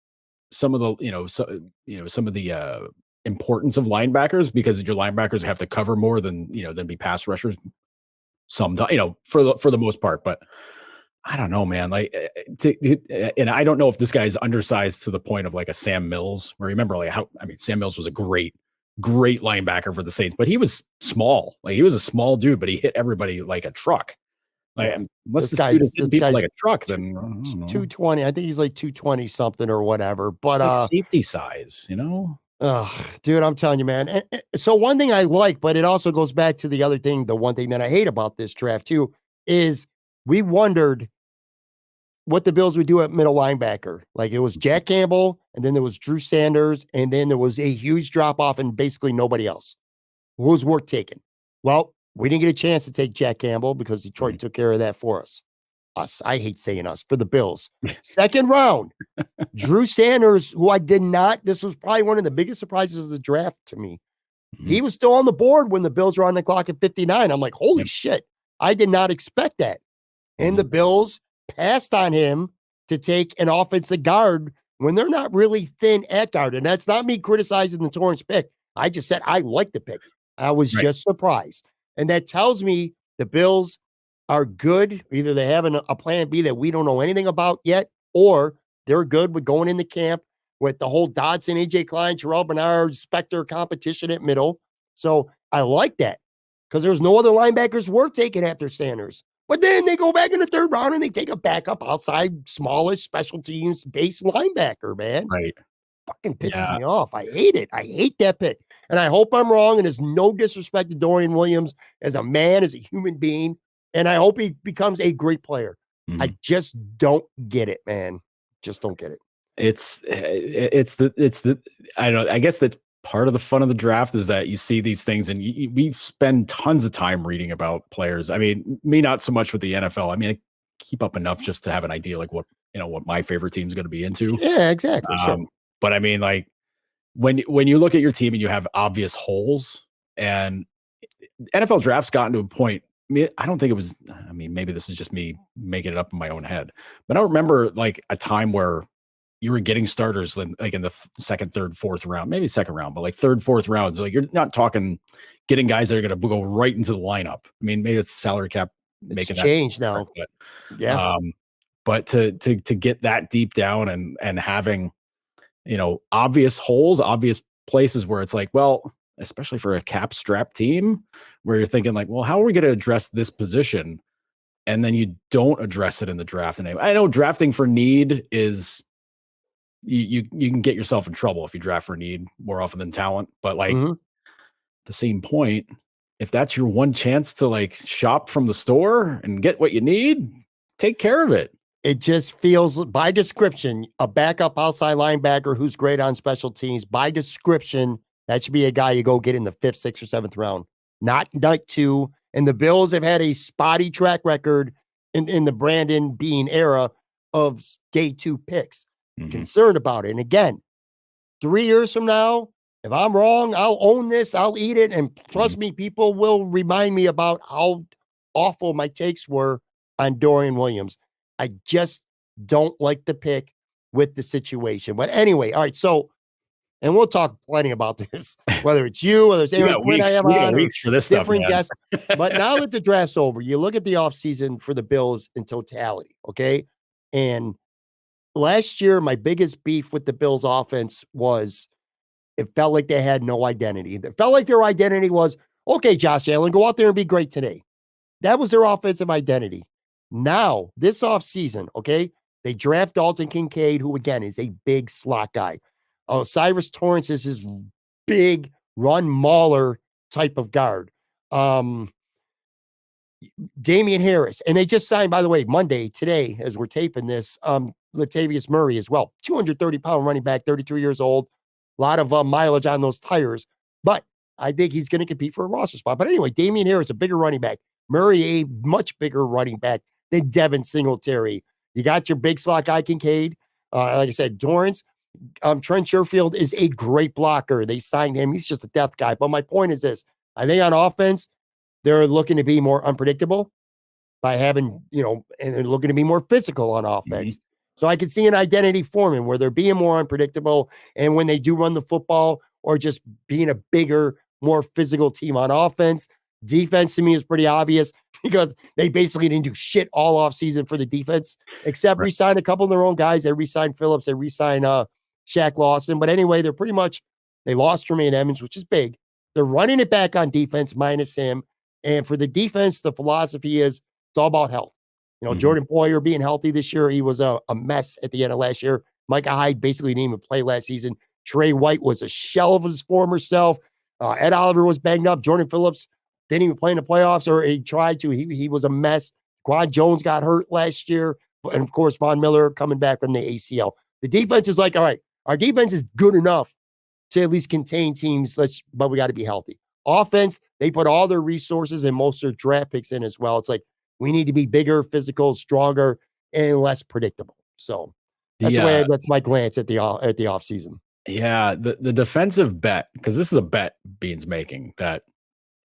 some of the some of the importance of linebackers, because your linebackers have to cover more than be pass rushers. Sometimes, for the most part, but I don't know, man. Like, and I don't know if this guy's undersized to the point of like a Sam Mills. Remember, Sam Mills was a great linebacker for the Saints, but he was small. Like, he was a small dude, but he hit everybody like a truck. Like, unless this dude is hitting people like a truck, then 220. I think he's like 220 something or whatever. But it's like safety size, dude, I'm telling you, man. And so one thing I like, but it also goes back to the other thing. The one thing that I hate about this draft too is we wondered what the Bills would do at middle linebacker. Like, it was Jack Campbell, and then there was Drew Sanders, and then there was a huge drop off and basically nobody else. Who was worth taking? Well, we didn't get a chance to take Jack Campbell because Detroit took care of that for us. I hate saying us, for the Bills. Second round, Drew Sanders, who this was probably one of the biggest surprises of the draft to me. He was still on the board when the Bills were on the clock at 59. I'm like, holy shit. I did not expect that. And the Bills passed on him to take an offensive guard when they're not really thin at guard. And that's not me criticizing the Torrance pick. I just said I like the pick. I was just surprised. And that tells me the Bills are good. Either they have a plan B that we don't know anything about yet, or they're good with going into camp with the whole Dodson, AJ Klein, Terrell Bernard, Spector competition at middle. So I like that, because there's no other linebackers worth taking after Sanders. But then they go back in the third round and they take a backup outside, smallish special teams base linebacker, man. Right. Fucking pisses me off. I hate it. I hate that pick. And I hope I'm wrong. And there's no disrespect to Dorian Williams as a man, as a human being. And I hope he becomes a great player. I just don't get it, man. Just don't get it. I don't know. I guess that's part of the fun of the draft, is that you see these things, and we spend tons of time reading about players. I mean, me not so much with the NFL. I mean, I keep up enough just to have an idea, like what my favorite team is going to be into. Yeah, exactly. Sure. But I mean, like, when you look at your team and you have obvious holes, and NFL draft's gotten to a point. I mean, I don't think it was. I mean, maybe this is just me making it up in my own head, but I remember like a time where you were getting starters like in the second, third, fourth round, maybe second round, but like third, fourth rounds. Like, you're not talking getting guys that are going to go right into the lineup. I mean, maybe it's salary cap making that change now. But, but to get that deep down and having, obvious holes, obvious places where it's like, well, especially for a cap strap team where you're thinking like, well, how are we going to address this position? And then you don't address it in the draft. And I know drafting for need is, you can get yourself in trouble if you draft for need more often than talent. But like, the same point, if that's your one chance to like shop from the store and get what you need, take care of it. It just feels, by description, a backup outside linebacker who's great on special teams. By description, that should be a guy you go get in the 5th, 6th, or 7th round, not night 2. And the Bills have had a spotty track record in the Brandon Bean era of day 2 picks. Concerned about it. And again, 3 years from now, if I'm wrong, I'll own this. I'll eat it. And trust me, people will remind me about how awful my takes were on Dorian Williams. I just don't like the pick with the situation. But anyway, all right. So, and we'll talk plenty about this, whether it's you, whether it's Aaron Quinn, I have on, weeks for this different guests. But now that the draft's over, you look at the offseason for the Bills in totality. Okay. And last year, my biggest beef with the Bills offense was it felt like they had no identity. It felt like their identity was, okay, Josh Allen, go out there and be great today. That was their offensive identity. Now, this offseason, okay, they draft Dalton Kincaid, who, again, is a big slot guy. Cyrus Torrance is his big run mauler type of guard. Damian Harris. And they just signed, by the way, Monday, today, as we're taping this, Latavius Murray as well. 230-pound running back, 33 years old. lot of mileage on those tires. But I think he's going to compete for a roster spot. But anyway, Damian Harris, a bigger running back. Murray, a much bigger running back than Devin Singletary. You got your big slot guy, Kincaid. Like I said, Dorrance. Trent Sherfield is a great blocker. They signed him. He's just a depth guy. But my point is this. I think on offense, they're looking to be more unpredictable by having, and they're looking to be more physical on offense. So I can see an identity forming where they're being more unpredictable. And when they do run the football or just being a bigger, more physical team on offense. Defense to me is pretty obvious because they basically didn't do shit all offseason for the defense, except re-sign a couple of their own guys. They re-signed Phillips. They re-signed Shaq Lawson. But anyway, they lost Tremaine Edmonds, which is big. They're running it back on defense minus him. And for the defense, the philosophy is it's all about health. Jordan Poyer being healthy this year, he was a mess at the end of last year. Micah Hyde basically didn't even play last season. Trey White was a shell of his former self. Ed Oliver was banged up. Jordan Phillips didn't even play in the playoffs, or he tried to. He was a mess. Quan Jones got hurt last year. And, of course, Von Miller coming back from the ACL. The defense is like, all right, our defense is good enough to at least contain teams, but we got to be healthy. Offense, they put all their resources and most of their draft picks in as well. It's like we need to be bigger, physical, stronger, and less predictable. So that's my glance at the offseason. Yeah, the defensive bet, because this is a bet Bean's making, that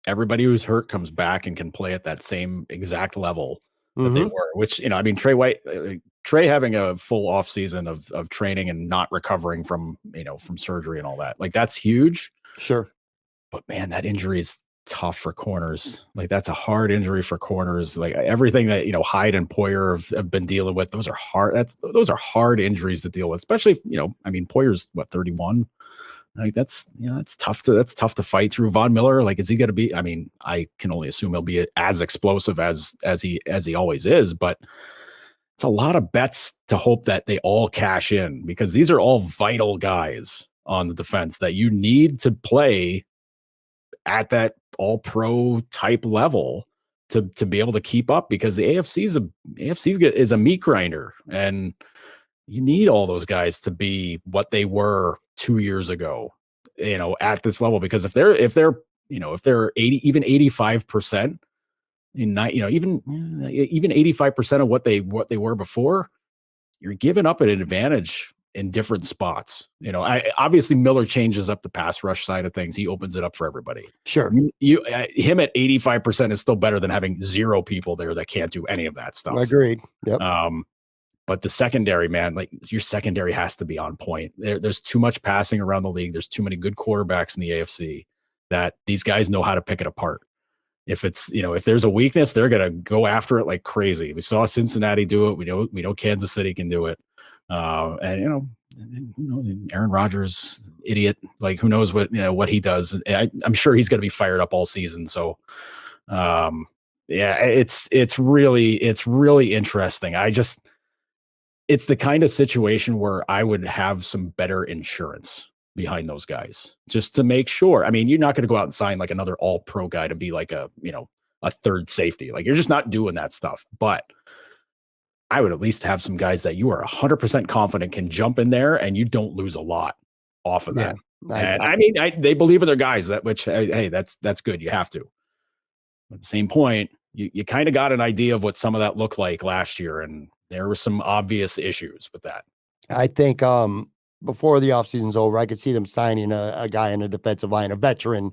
everybody who's hurt comes back and can play at that same exact level that they were, which, Trey having a full off season of training and not recovering from surgery and all that, like that's huge. Sure. But man, that injury is tough for corners. Like that's a hard injury for corners. Like everything that, Hyde and Poyer have been dealing with, those are hard. Those are hard injuries to deal with, especially, Poyer's 31. Like that's tough to fight through. Von Miller, like, is he going to be? I mean, I can only assume he'll be as explosive as he always is, but it's a lot of bets to hope that they all cash in, because these are all vital guys on the defense that you need to play at that all pro type level to be able to keep up, because the AFC is a meat grinder, and you need all those guys to be what they were 2 years ago, at this level, because if they're 80, even 85% even 85% of what they were before, you're giving up an advantage in different spots. Obviously Miller changes up the pass rush side of things. He opens it up for everybody. Sure. Him at 85% is still better than having 0 people there that can't do any of that stuff. Agreed. Yep. But the secondary, man, like your secondary has to be on point. There's too much passing around the league. There's too many good quarterbacks in the AFC that these guys know how to pick it apart. If it's, if there's a weakness, they're going to go after it like crazy. We saw Cincinnati do it. We know Kansas City can do it. And, Aaron Rodgers, idiot, like who knows what he does. I'm sure he's going to be fired up all season. So, it's really interesting. It's the kind of situation where I would have some better insurance behind those guys just to make sure. I mean, you're not going to go out and sign like another all pro guy to be like a third safety. Like you're just not doing that stuff. But I would at least have some guys that you are 100% confident can jump in there and you don't lose a lot off of that. They believe in their guys, hey, that's good. You have to. At the same point, you kind of got an idea of what some of that looked like last year, and there were some obvious issues with that. I think before the offseason's over, I could see them signing a guy in the defensive line, a veteran,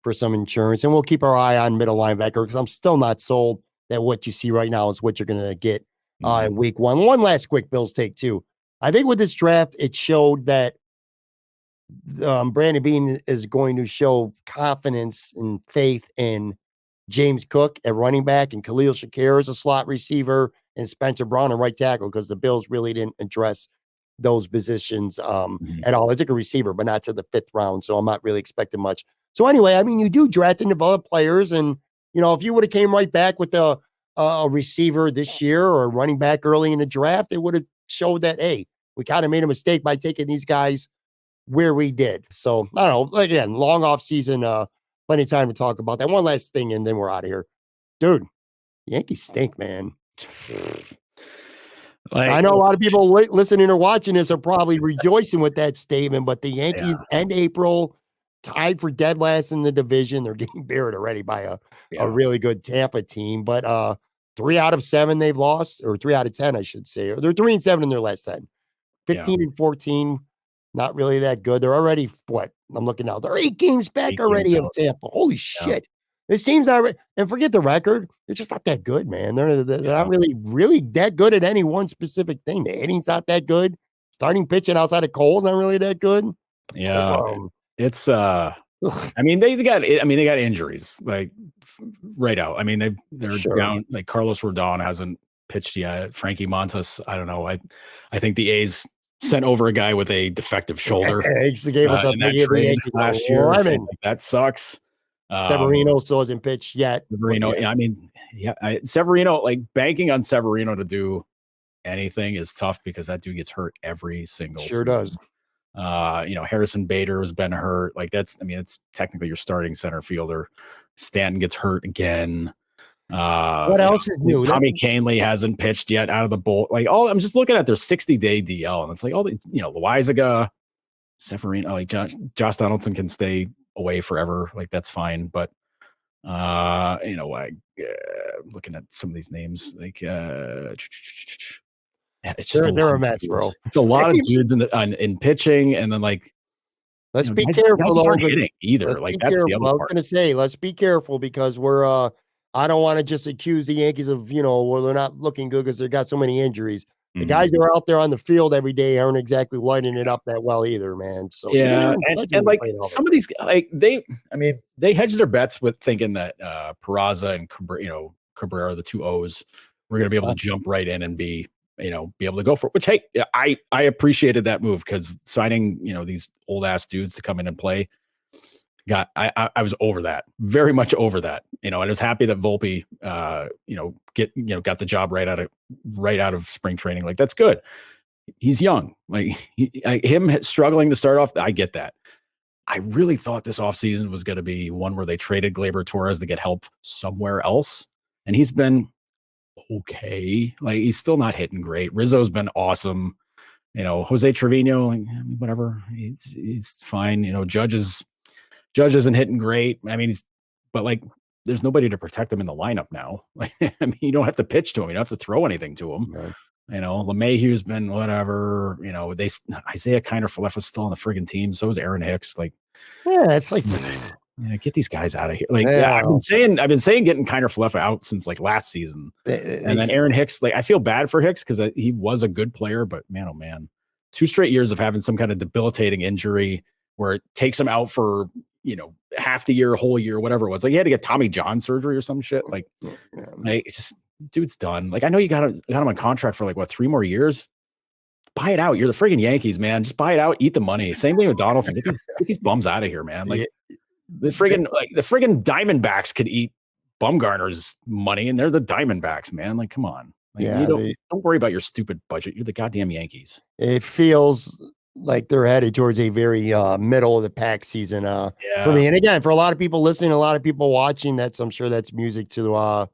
for some insurance. And we'll keep our eye on middle linebacker, because I'm still not sold that what you see right now is what you're going to get in week one. One last quick Bills take too. I think with this draft, it showed that Brandon Beane is going to show confidence and faith in James Cook at running back and Khalil Shakir as a slot receiver and Spencer Brown at right tackle, because the Bills really didn't address those positions at all. They took a receiver, but not to the 5th round. So I'm not really expecting much. So anyway, I mean, you do draft and develop players. And, if you would have came right back with a receiver this year or a running back early in the draft, it would have showed that, hey, we kind of made a mistake by taking these guys where we did. So I don't know. Again, long off season, plenty of time to talk about that. One last thing, and then we're out of here. Dude, Yankees stink, man. Like, I know a lot of people listening or watching this are probably rejoicing with that statement, but the Yankees end April tied for dead last in the division. They're getting buried already by a really good Tampa team, but 3 out of 7 they've lost, or 3 out of 10, I should say. They're 3-7 in their last 10. 15-14, not really that good. They're already, what? I'm looking now. They're 8 games back already of Tampa. Holy shit. This team's not, and forget the record. They're just not that good, man. They're not really that good at any one specific thing. The hitting's not that good. Starting pitching outside of Cole's not really that good. Yeah. It's, I mean, they got injuries like right out. I mean, they're down, like Carlos Rodon hasn't pitched yet. Frankie Montas, I don't know. I think the A's sent over a guy with a defective shoulder. They gave us in that trade last year. So, like, that sucks. Severino still hasn't pitched yet. Severino, Severino, like banking on Severino to do anything is tough because that dude gets hurt every single season. Does. Harrison Bader has been hurt. Like it's technically your starting center fielder. Stanton gets hurt again. What else is new? Tommy Kahnle hasn't pitched yet out of the bull. Like I'm just looking at their 60-day DL, and it's like all the Loaizaga, Severino, like Josh Donaldson can stay away forever. Like that's fine, but looking at some of these names, like it's just they're a mess, bro. It's a lot of dudes in pitching, and then like let's be careful. Guys aren't hitting either. Like that's the other part. I was going to say, let's be careful because we're I don't want to just accuse the Yankees of well, they're not looking good because they got so many injuries. The guys who are out there on the field every day aren't exactly lighting it up that well either, man. So and like some of these, like they hedged their bets with thinking that Peraza and Cabrera, the 2 O's, were going to be able to jump right in and be able to go for it. Which, hey, I appreciated that move because signing these old ass dudes to come in and play. I was over that, very much over that, and I was happy that Volpe, got the job right out of spring training. Like that's good. He's young, like him struggling to start off. I get that. I really thought this offseason was going to be one where they traded Gleyber Torres to get help somewhere else, and he's been okay. Like he's still not hitting great. Rizzo's been awesome. Jose Trevino, whatever. He's fine. Judge isn't hitting great. I mean, but like, there's nobody to protect him in the lineup now. Like, I mean, you don't have to pitch to him. You don't have to throw anything to him. Right. LeMahieu's been whatever. Isaiah Kiner-Falefa was still on the friggin' team. So is Aaron Hicks. Like, it's like, get these guys out of here. Like, I've been saying getting Kiner-Falefa out since like last season. And then Aaron Hicks. Like, I feel bad for Hicks because he was a good player, but man, oh man, 2 straight years of having some kind of debilitating injury where it takes him out for half the year, whole year, whatever it was. Like he had to get Tommy John surgery or some shit. Like it's just, dude's done. Like I know you got him on contract for like 3 more years. Buy it out. You're the friggin' Yankees, man. Just buy it out. Eat the money. Same thing with Donaldson. Get these bums out of here, man. Like the friggin' Diamondbacks could eat Bumgarner's money, and they're the Diamondbacks, man. Like come on. Like, don't worry about your stupid budget. You're the goddamn Yankees. It feels like they're headed towards a very middle of the pack season for me. And again, for a lot of people listening, a lot of people watching, I'm sure that's music to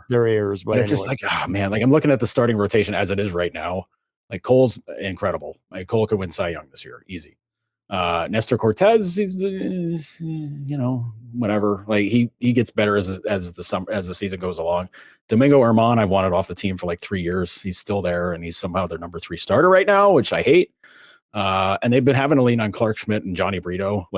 their ears. But it's just like, oh man, like I'm looking at the starting rotation as it is right now. Like Cole's incredible. Like Cole could win Cy Young this year, easy. Nestor Cortez, he's whatever. Like he gets better as the season goes along. Domingo Germán, I've wanted off the team for like 3 years. He's still there, and he's somehow their number 3 starter right now, which I hate. And they've been having to lean on Clark Schmidt and Johnny Brito.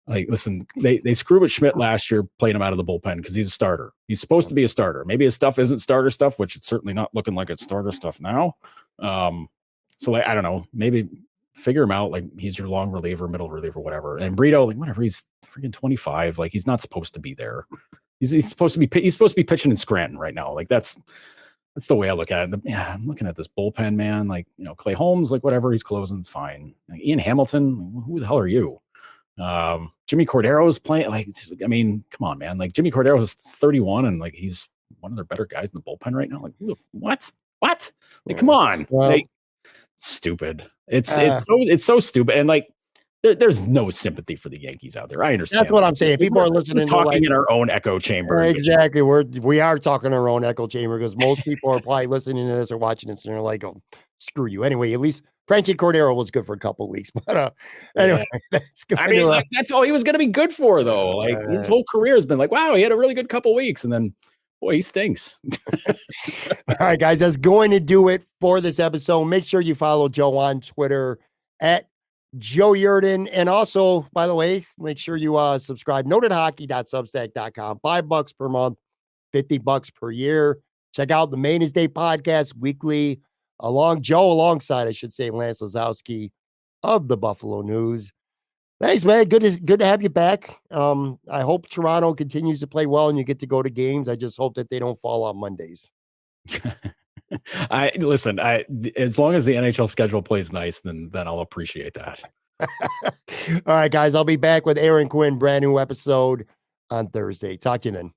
Listen, they screwed with Schmidt last year, playing him out of the bullpen because he's a starter. He's supposed to be a starter. Maybe his stuff isn't starter stuff, which it's certainly not looking like it's starter stuff now. So like, I don't know, maybe figure him out. Like he's your long reliever, middle reliever, whatever. And Brito, like whatever, he's freaking 25. Like he's not supposed to be there. He's supposed to be pitching in Scranton right now. Like that's the way I look at it. I'm looking at this bullpen, man. Like, Clay Holmes, like whatever, he's closing, it's fine. Like, Ian Hamilton, who the hell are you? Jimmy Cordero is playing. Like, I mean, come on, man. Like Jimmy Cordero is 31, and like he's one of their better guys in the bullpen right now. Like, what? Like, come on. Well, stupid. It's so stupid. And like, there's no sympathy for the Yankees out there. I understand. That's what I'm saying. People are listening, talking in our own echo chamber. Exactly. We are talking in our own echo chamber because most people are probably listening to this or watching this and they're like, oh, screw you. Anyway, at least Franchi Cordero was good for a couple of weeks. But anyway, that's good. I mean, like, that's all he was going to be good for, though. Like his whole career has been like, wow, he had a really good couple of weeks, and then boy, he stinks. All right, guys, that's going to do it for this episode. Make sure you follow Joe on Twitter at Joe Yerdon. And also, by the way, make sure you subscribe. Notedhockey.substack.com. $5 per month, $50 per year. Check out the Main is Day podcast weekly alongside, I should say, Lance Lazowski of the Buffalo News. Thanks, man. Good to have you back. I hope Toronto continues to play well and you get to go to games. I just hope that they don't fall on Mondays. As long as the NHL schedule plays nice, then I'll appreciate that. All right, guys, I'll be back with Aaron Quinn, brand new episode on Thursday. Talk to you then.